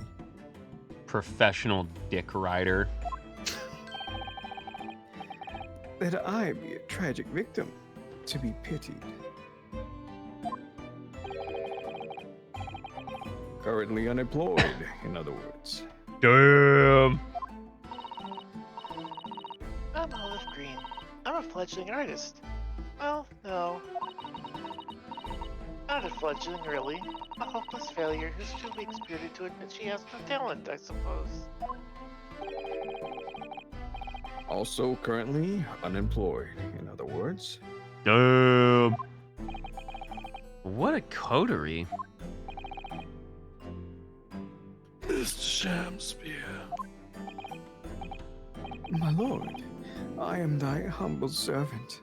Professional dick rider. That I be a tragic victim, to be pitied. Currently unemployed, in other words. Damn. I'm Olive Green. I'm a fledgling artist. Well, no. Not a fledgling, really. A hopeless failure who's too weak-spirited to admit she has no talent, I suppose. Also currently unemployed, in other words. Damn. What a coterie. Mr. Shamspeare. My lord, I am thy humble servant.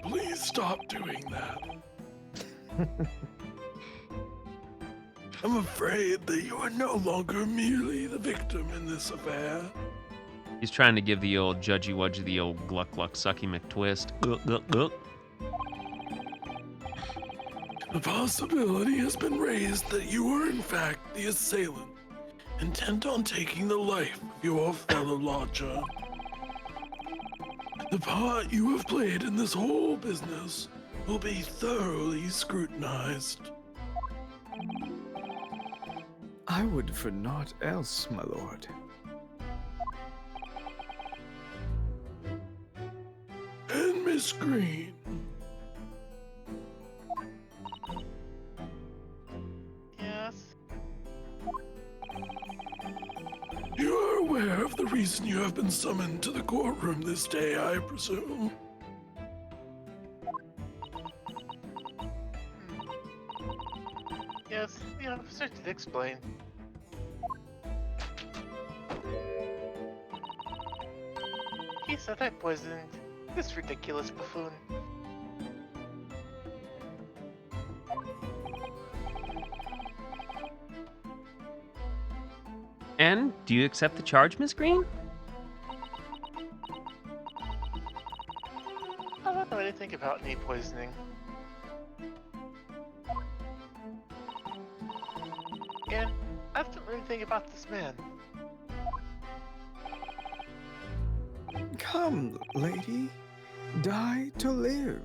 Please stop doing that. I'm afraid that you are no longer merely the victim in this affair. He's trying to give the old judgy wudgy, the old gluck gluck sucky McTwist. Gluck. The possibility has been raised that you are in fact the assailant, intent on taking the life of your fellow lodger. The part you have played in this whole business will be thoroughly scrutinized. I would for naught else, my lord. And Miss Green, Yes? you are aware of the reason you have been summoned to the courtroom this day, I presume? Yes, the officer did explain. He said I poisoned this ridiculous buffoon. And do you accept the charge, Miss Green? I don't know anything about any poisoning. And I don't know anything about this man. Come, lady. Die to live.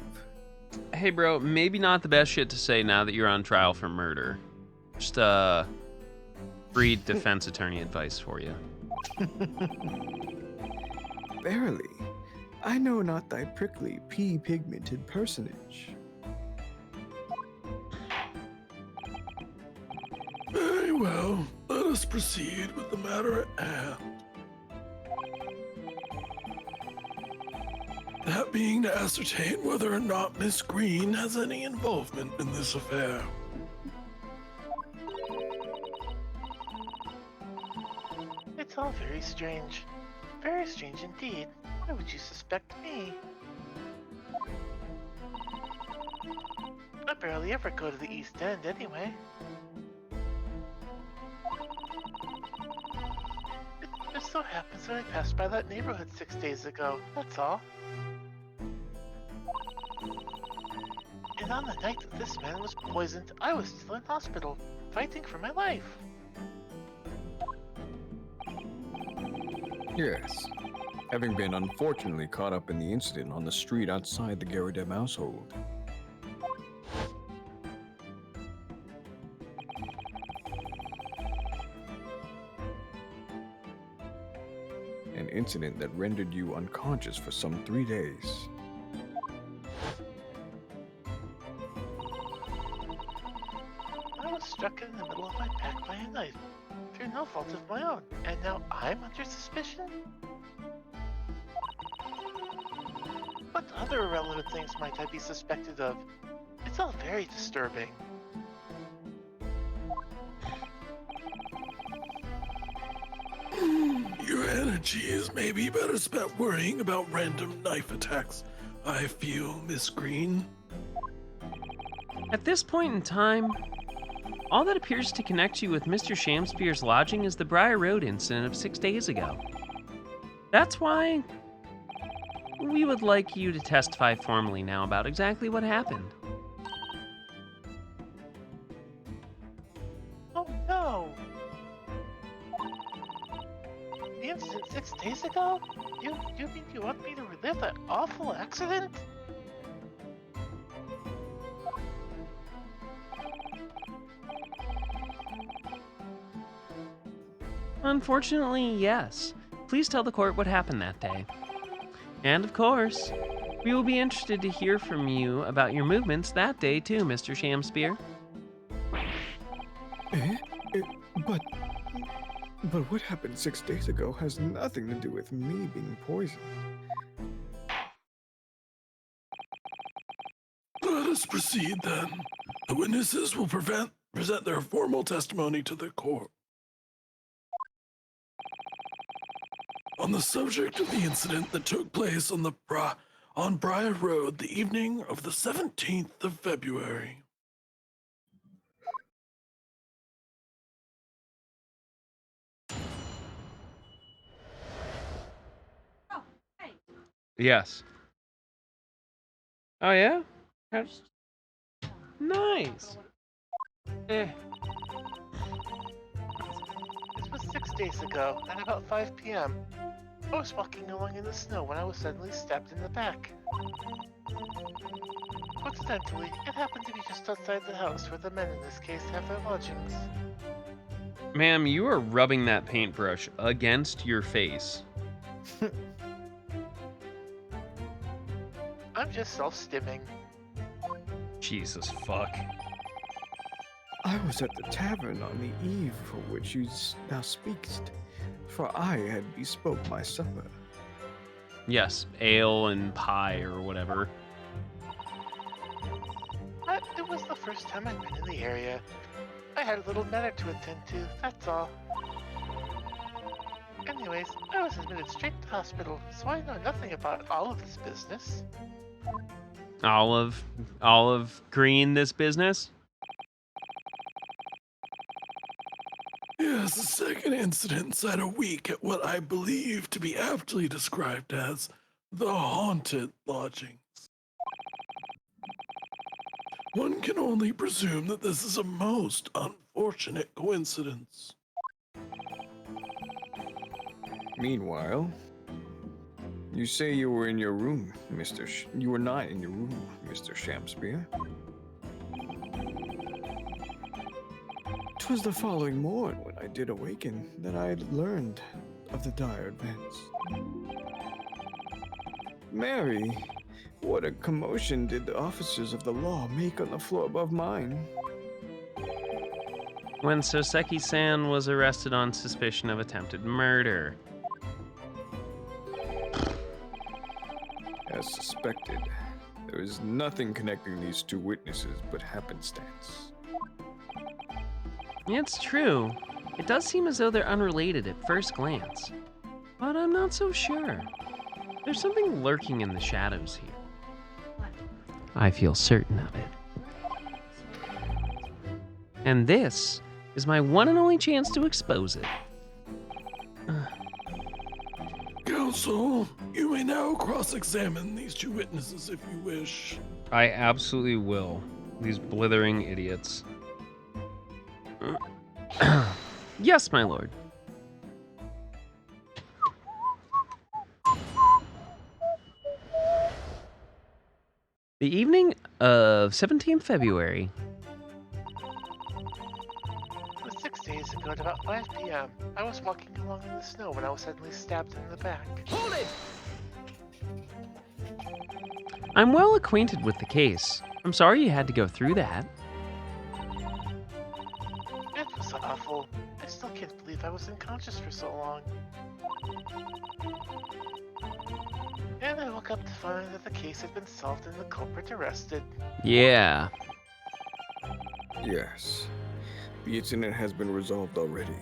Hey, bro, maybe not the best shit to say now that you're on trial for murder. Just, free defense attorney advice for you. Verily, I know not thy prickly, pea-pigmented personage. Very well. Let us proceed with the matter at hand. That being to ascertain whether or not Miss Green has any involvement in this affair. It's all very strange. Very strange indeed. Why would you suspect me? I barely ever go to the East End anyway. It just so happens that I passed by that neighborhood 6 days ago, that's all. And on the night that this man was poisoned, I was still in hospital, fighting for my life. Yes. Having been unfortunately caught up in the incident on the street outside the Garrideb household. An incident that rendered you unconscious for some 3 days. I was struck in the middle of my pack by a knife, through no fault of my own, and now I'm under suspicion? What other irrelevant things might I be suspected of? It's all very disturbing. Your energy is maybe better spent worrying about random knife attacks. I feel, Miss Green. At this point in time, all that appears to connect you with Mr. Shamspeare's lodging is the Briar Road incident of 6 days ago. That's why we would like you to testify formally now about exactly what happened. Oh no! The incident 6 days ago? You mean you want me to relive that awful accident? Unfortunately, yes. Please tell the court what happened that day. And of course, we will be interested to hear from you about your movements that day too, Mr. Shamspeare. But what happened 6 days ago has nothing to do with me being poisoned. Let us proceed then. The witnesses will present their formal testimony to the court. On the subject of the incident that took place on on Briar Road the evening of the 17th of February. Yes. Oh yeah? Nice. This was 6 days ago, at about 5 p.m. I was walking along in the snow when I was suddenly stabbed in the back. Coincidentally, it happened to be just outside the house where the men in this case have their lodgings. Ma'am, you are rubbing that paintbrush against your face. I'm just self-stimming. Jesus fuck. I was at the tavern on the eve for which you now speakst, for I had bespoke my supper. Yes, ale and pie or whatever. It was the first time I'd been in the area. I had a little matter to attend to, that's all. Anyways, I was admitted straight to hospital, so I know nothing about all of this business. Olive Green, this business? Yes, the second incident inside a week at what I believe to be aptly described as the haunted lodgings. One can only presume that this is a most unfortunate coincidence. Meanwhile, you say you were in your room, you were not in your room, Mr. Shamspear. 'Twas the following morn when I did awaken that I learned of the dire events. Mary, what a commotion did the officers of the law make on the floor above mine. When Soseki-san was arrested on suspicion of attempted murder. As suspected, there is nothing connecting these two witnesses but happenstance. It's true. It does seem as though they're unrelated at first glance. But I'm not so sure. There's something lurking in the shadows here. I feel certain of it. And this is my one and only chance to expose it. Counsel, you may now cross-examine these two witnesses if you wish. I absolutely will. These blithering idiots. Yes, my lord. The evening of 17th February. It was 6 days ago at about 5 p.m. I was walking along in the snow when I was suddenly stabbed in the back. Hold it! I'm well acquainted with the case. I'm sorry you had to go through that. It was awful. I still can't believe I was unconscious for so long. And I woke up to find that the case had been solved and the culprit arrested. Yeah. Yes, the incident has been resolved already.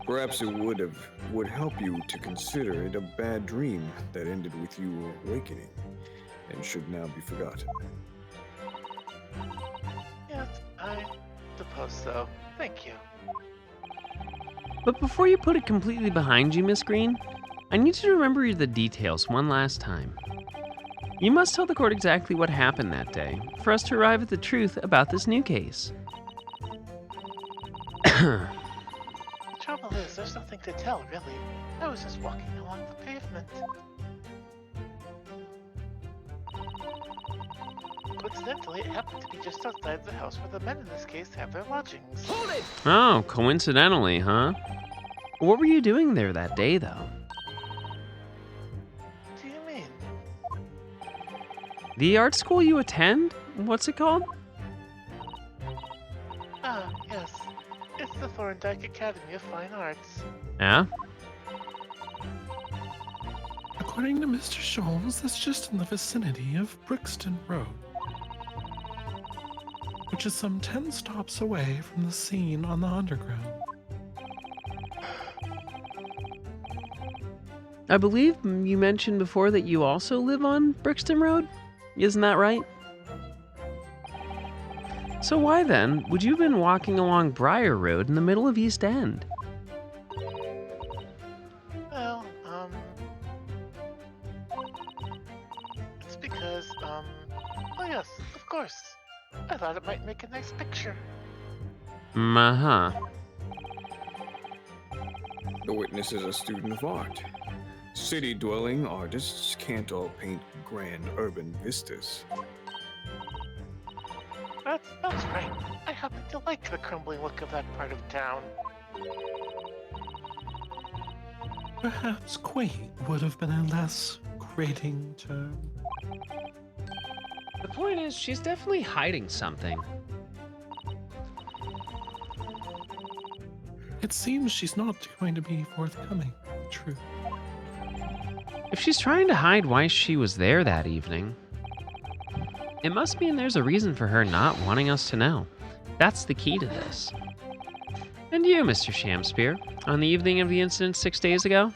Perhaps it would help you to consider it a bad dream that ended with you awakening and should now be forgotten. Yes, I suppose so. Thank you. But before you put it completely behind you, Miss Green, I need you to remember the details one last time. You must tell the court exactly what happened that day for us to arrive at the truth about this new case. The trouble is, there's nothing to tell, really. I was just walking along the pavement. Coincidentally, it happened to be just outside the house where the men in this case have their lodgings. Hold it! Oh, coincidentally, huh? What were you doing there that day, though? What do you mean? The art school you attend? What's it called? Ah, yes. It's the Thorndike Academy of Fine Arts. Yeah? According to Mr. Sholmes, that's just in the vicinity of Brixton Road, which is some 10 stops away from the scene on the Underground. I believe you mentioned before that you also live on Brixton Road? Isn't that right? So why then would you have been walking along Briar Road in the middle of East End? Well, it's because, oh yes, of course. I thought it might make a nice picture. Uh-huh. The witness is a student of art. City-dwelling artists can't all paint grand urban vistas. That's right. I happen to like the crumbling look of that part of town. Perhaps quaint would have been a less grating term. The point is, she's definitely hiding something. It seems she's not going to be forthcoming. True. If she's trying to hide why she was there that evening, it must mean there's a reason for her not wanting us to know. That's the key to this. And you, Mr. Shamspear, on the evening of the incident 6 days ago?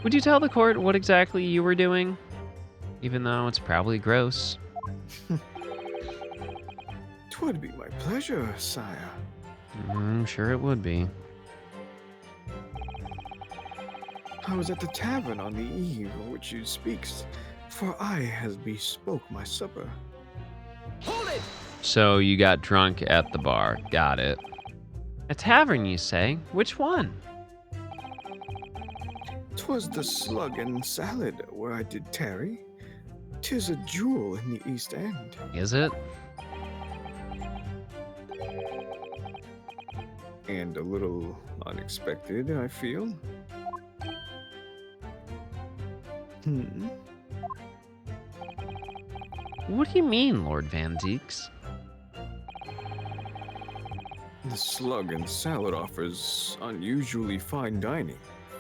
Would you tell the court what exactly you were doing? Even though it's probably gross. 'Twould be my pleasure, sire. I'm sure it would be. I was at the tavern on the eve of which you speaks, for I has bespoke my supper. Hold it! So you got drunk at the bar. Got it. A tavern, you say? Which one? 'Twas the Slug and Salad where I did tarry. 'Tis a jewel in the East End. Is it? And a little unexpected, I feel. What do you mean, Lord Van Zeeks? The Slug and Salad offers unusually fine dining,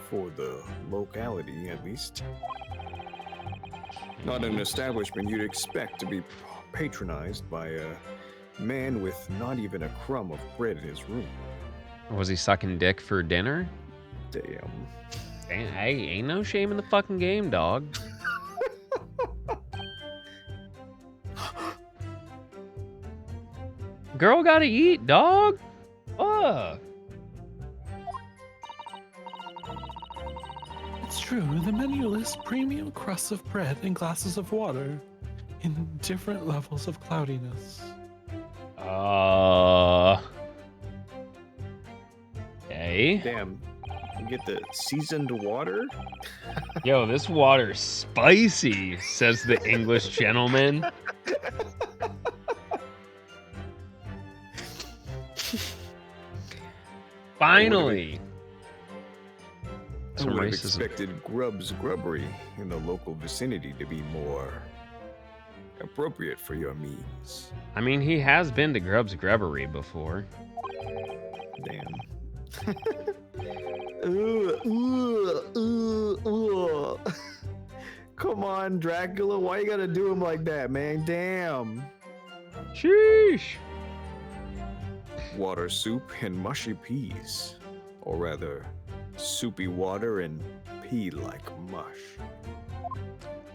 for the locality at least. Not an establishment you'd expect to be patronized by a man with not even a crumb of bread in his room. Was he sucking dick for dinner? Damn. Hey, ain't no shame in the fucking game, dog. Girl gotta eat, dog. Fuck. It's true, the menu lists premium crusts of bread and glasses of water in different levels of cloudiness. Okay. Damn. You get the seasoned water? Yo, this water's spicy, says the English gentleman. Finally. I Some would have racism. expected Grub's Grubbery in the local vicinity to be more appropriate for your means. I mean, he has been to Grub's Grubbery before. Damn. Come on, Dracula. Why you gotta do him like that, man? Damn. Sheesh. Water soup and mushy peas. Or rather, soupy water and pea like mush.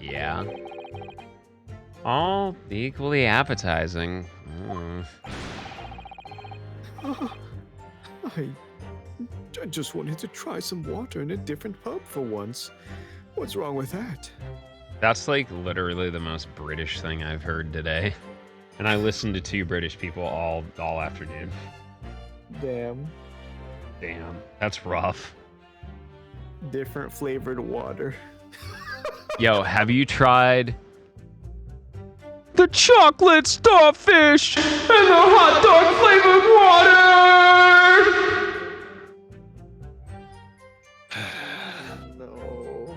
Yeah. All equally appetizing. I just wanted to try some water in a different pub for once. What's wrong with that? That's like literally the most British thing I've heard today. And I listened to two British people all afternoon. Damn. Damn, that's rough. Different flavored water. Yo, have you tried the chocolate starfish and the hot dog flavored water? No.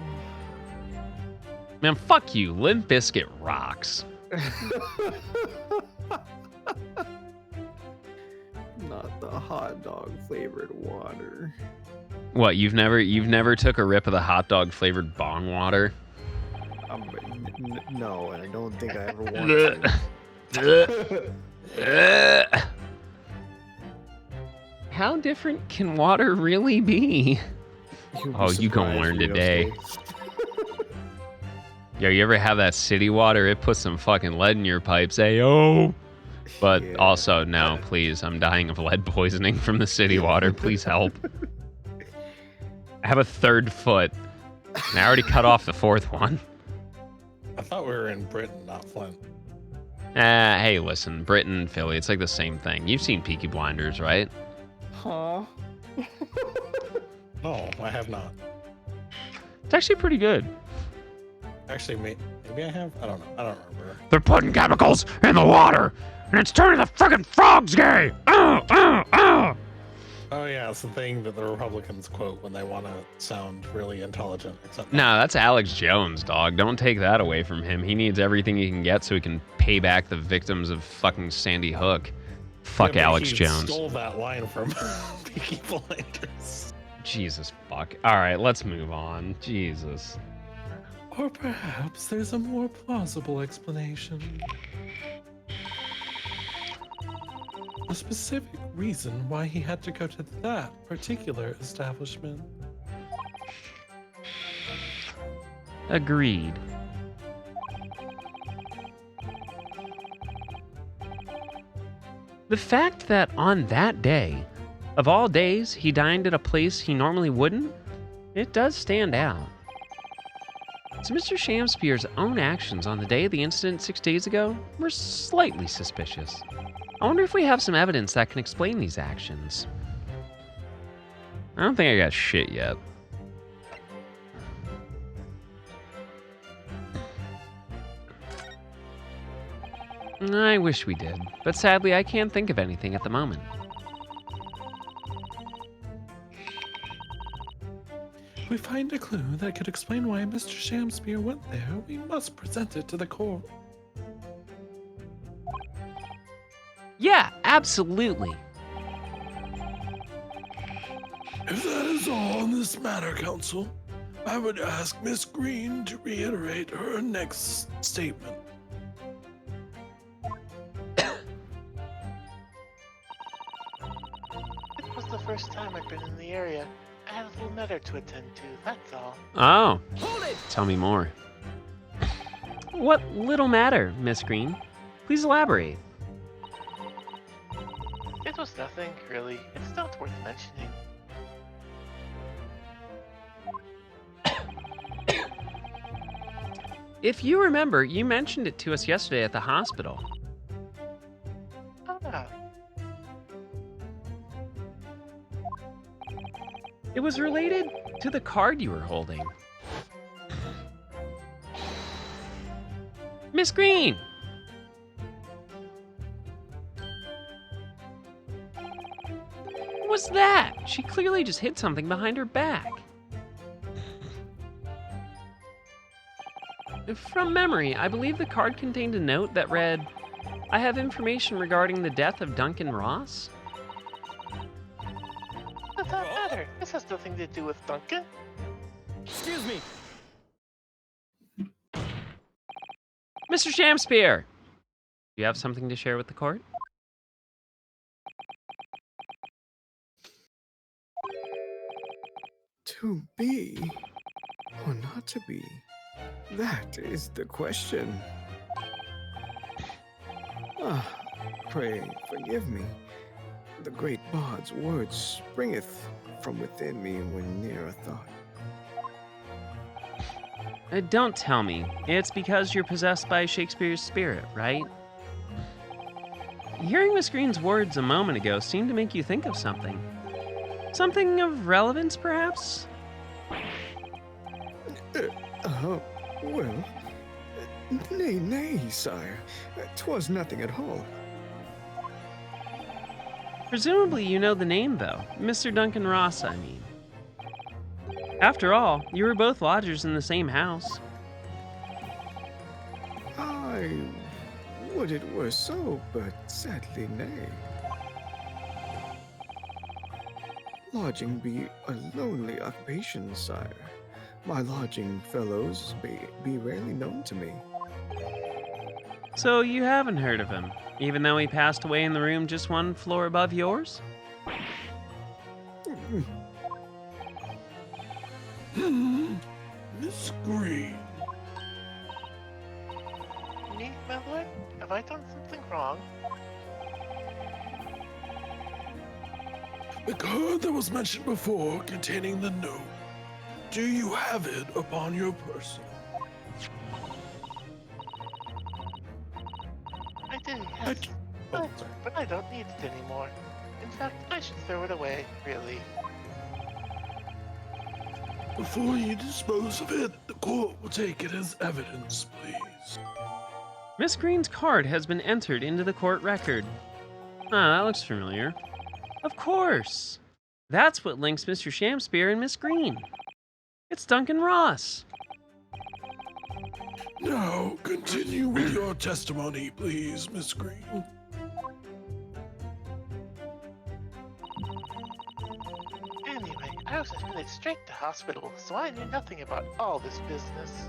Man, fuck you. Limp Bizkit rocks. Not the hot dog flavored water. What, you've never took a rip of the hot dog flavored bong water? No, and I don't think I ever wanted to. How different can water really be? Oh, you gonna learn today. Yo, you ever have that city water? It puts some fucking lead in your pipes, ayo. But Yeah. also, no, please. I'm dying of lead poisoning from the city water. Please help. I have a third foot. And I already cut off the fourth one. I thought we were in Britain, not Flint. Hey, listen, Britain, Philly, it's like the same thing. You've seen Peaky Blinders, right? Huh? No, I have not. It's actually pretty good. Actually, maybe I have? I don't know. I don't remember. They're putting chemicals in the water, and it's turning the fucking frogs gay. Oh, yeah, it's the thing that the Republicans quote when they want to sound really intelligent. Except No, that's Alex Jones, dog. Don't take that away from him. He needs everything he can get so he can pay back the victims of fucking Sandy Hook. Fuck Yeah, but Alex he Jones. Stole that line from Peaky Blinders. Jesus fuck. All right, let's move on. Jesus. Or perhaps there's a more plausible explanation. A specific reason why he had to go to that particular establishment. Agreed. The fact that on that day, of all days, he dined at a place he normally wouldn't, it does stand out. So Mr. Shamspeare's own actions on the day of the incident 6 days ago were slightly suspicious. I wonder if we have some evidence that can explain these actions. I don't think I got shit yet. I wish we did, but sadly I can't think of anything at the moment. If we find a clue that could explain why Mr. Shamspeare went there, we must present it to the court. Yeah, absolutely. If that is all in this matter, Counsel, I would ask Miss Green to reiterate her next statement. It was the first time I'd been in the area. I had a little matter to attend to, that's all. Oh, Hold it! tell me more. What little matter, Miss Green? Please elaborate. It was nothing, really. It's not worth mentioning. If you remember, you mentioned it to us yesterday at the hospital. Ah, It was related to the card you were holding. Miss Green! What's that? She clearly just hid something behind her back. From memory, I believe the card contained a note that read, "I have information regarding the death of Duncan Ross." does that matter? This has nothing to do with Duncan. Excuse me. Mr. Shamspeare! Do you have something to share with the court? To be or not to be? That is the question. Ah, pray forgive me. The great bard's words springeth from within me when near a thought. Don't tell me. It's because you're possessed by Shakespeare's spirit, right? Hearing Miss Green's words a moment ago seemed to make you think of something. Something of relevance, perhaps? Well, nay, sire. 'Twas nothing at all. Presumably you know the name, though. Mr. Duncan Ross, I mean. After all, you were both lodgers in the same house. I would it were so, but sadly nay. Lodging be a lonely occupation, sire. My lodging fellows be rarely known to me. So you haven't heard of him, even though he passed away in the room just one floor above yours? Miss Green. Me, my lord? Have I done something wrong? The card that was mentioned before containing the note. Do you have it upon your person? I do, I yes. d- Oh, sorry. But I don't need it anymore. In fact, I should throw it away, really. Before you dispose of it, the court will take it as evidence, please. Miss Green's card has been entered into the court record. Ah, that looks familiar. Of course! That's what links Mr. Shamspeare and Miss Green. It's Duncan Ross. Now, continue with your testimony, please, Miss Green. Anyway, I was admitted straight to hospital, so I knew nothing about all this business.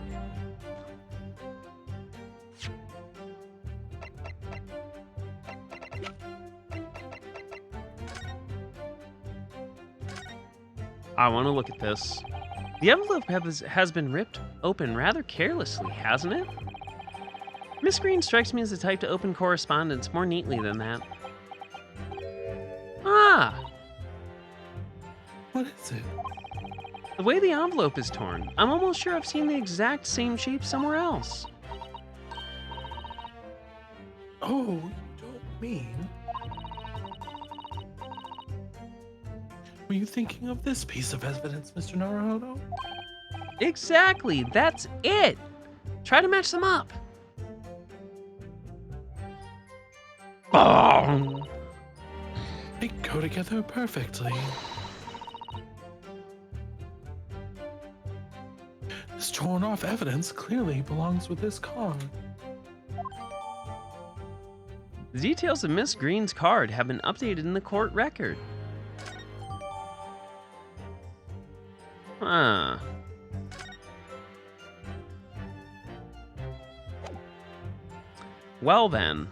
I want to look at this. The envelope has been ripped open rather carelessly, hasn't it? Miss Green strikes me as the type to open correspondence more neatly than that. What is it? The way the envelope is torn, I'm almost sure I've seen the exact same shape somewhere else. Oh, you don't mean... Were you thinking of this piece of evidence, Mr. Naruhodo? Exactly, that's it! Try to match them up. Oh. They go together perfectly. This torn off evidence clearly belongs with this card. The details of Miss Green's card have been updated in the court record. Huh. Well then.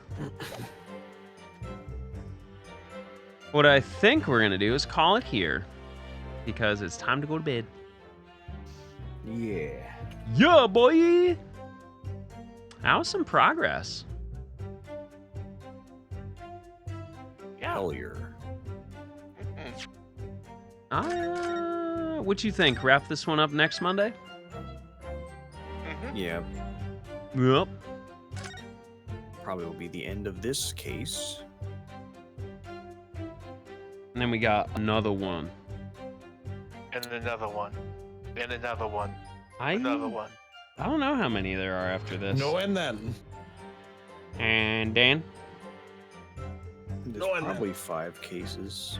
What I think we're gonna do is call it here. Because it's time to go to bed. Yeah. Yeah, boy! That was some progress. Yeah. Hell yeah. What you think? Wrap this one up next Monday? Yeah. Yep. Probably will be the end of this case. And then we got another one. And another one. And another one. I Another one. I don't know how many there are after this. No, and then. And Dan? There's No, and then. probably 5 cases.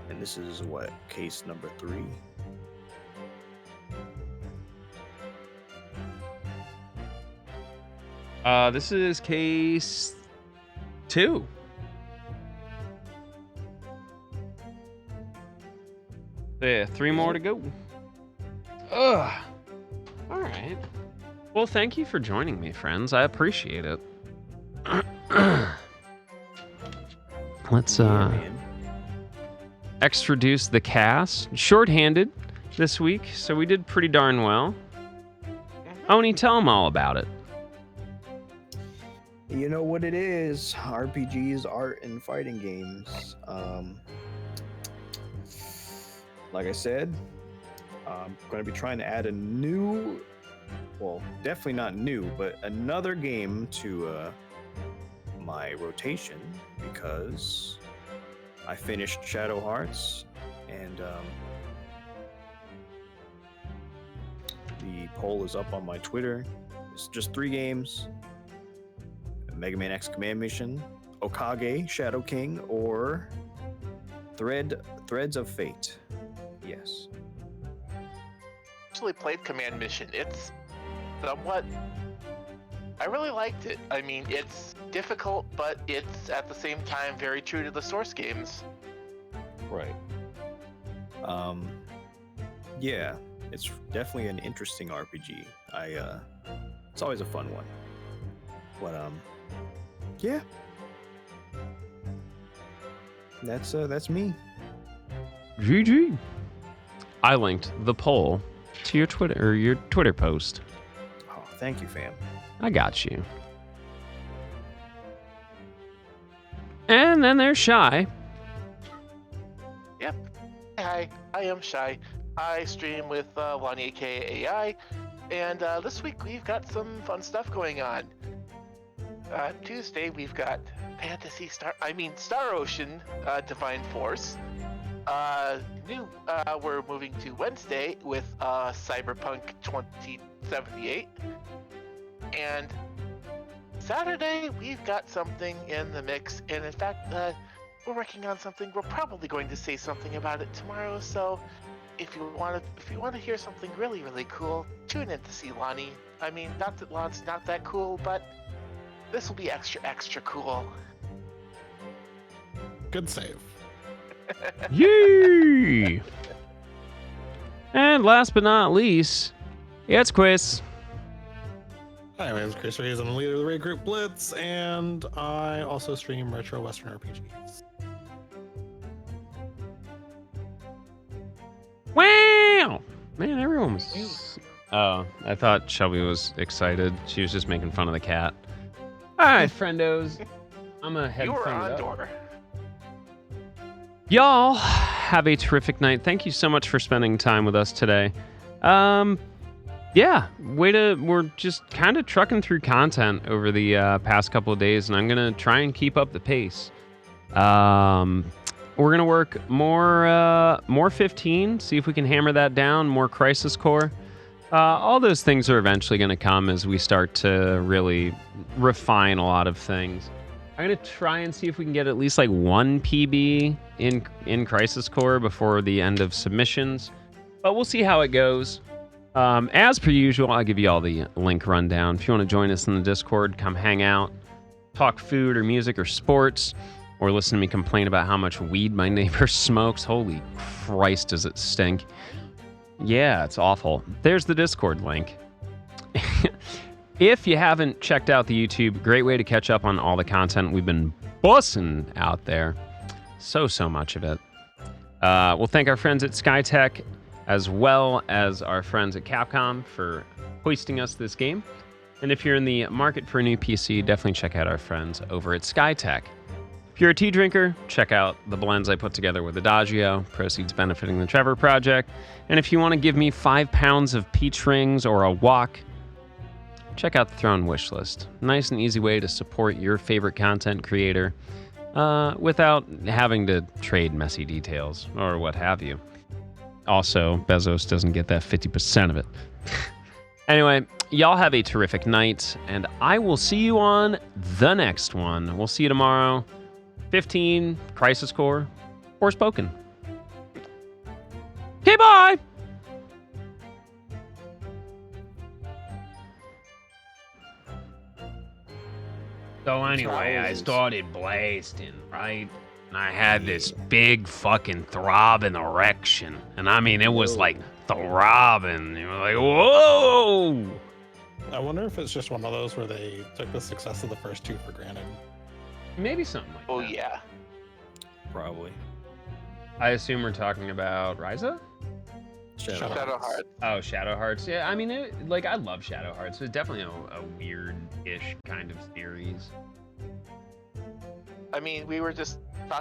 And this is what? Case number 3? This is case 2. There, 3 more to go. Ugh. All right. Well, thank you for joining me, friends. I appreciate it. Let's Man. extraduce the cast. Shorthanded this week, so we did pretty darn well. Oni, tell them all about it. You know what it is. RPGs, art, and fighting games. Like I said, I'm going to be trying to add a new, well, definitely not new, but another game to my rotation because I finished Shadow Hearts and the poll is up on my Twitter. It's just 3 games. Mega Man X Command Mission, Okage, Shadow King, or Threads of Fate. Yes. Actually played Command Mission. It's somewhat... I really liked it. I mean, it's difficult, but it's at the same time very true to the source games. Right. Yeah, it's definitely an interesting RPG. It's always a fun one. But yeah. That's me. GG. I linked the poll to your Twitter post. Oh, thank you, fam. I got you. And then there's Shy. Yep. Hi, I am Shy. I stream with Lonnie aka AI, and this week we've got some fun stuff going on. Tuesday we've got Star Ocean Divine Force. We're moving to Wednesday with Cyberpunk 2078. And Saturday we've got something in the mix, and in fact we're working on something. We're probably going to say something about it tomorrow, so if you want to hear something really, really cool, tune in to see Lonnie. I mean, not that Lon's not that cool, but this will be extra cool. Good save. Yee! And last but not least, it's Quiz. Hi, my name is Chris Reyes. I'm the leader of the raid group Blitz, and I also stream retro Western RPGs. Wow! Man, everyone was... Oh, I thought Shelby was excited. She was just making fun of the cat. All right, friendos. I'm gonna head You were things on up. door. Y'all, have a terrific night. Thank you so much for spending time with us today. Yeah, we're just kind of trucking through content over the past couple of days, and I'm going to try and keep up the pace. We're going to work more 15, see if we can hammer that down, more Crisis Core. All those things are eventually going to come as we start to really refine a lot of things. I'm going to try and see if we can get at least like one PB in Crisis Core before the end of submissions, but we'll see how it goes. As per usual, I'll give you all the link rundown. If you want to join us in the Discord, come hang out, talk food or music or sports, or listen to me complain about how much weed my neighbor smokes. Holy Christ, does it stink. Yeah, it's awful. There's the Discord link. If you haven't checked out the YouTube, great way to catch up on all the content we've been bussing out there. So much of it. We'll thank our friends at Skytech, as well as our friends at Capcom for hoisting us this game. And if you're in the market for a new PC, definitely check out our friends over at Skytech. If you're a tea drinker, check out the blends I put together with Adagio, proceeds benefiting the Trevor Project. And if you want to give me 5 pounds of peach rings or a wok, check out the Throne Wishlist. Nice and easy way to support your favorite content creator without having to trade messy details or what have you. Also, Bezos doesn't get that 50% of it. Anyway, y'all have a terrific night, and I will see you on the next one. We'll see you tomorrow. 15, Crisis Core, Forspoken. Okay, bye! So anyway, I started blasting, right? And I had this big fucking throbbing erection. And I mean, it was like throbbing. You were like, whoa! I wonder if it's just one of those where they took the success of the first two for granted. Maybe something like that. Oh, yeah. Probably. I assume we're talking about Ryza? Shadow Heart. Oh, Shadow Hearts. Yeah, I mean, I love Shadow Hearts. It's definitely a weird-ish kind of series. I mean, we were just talking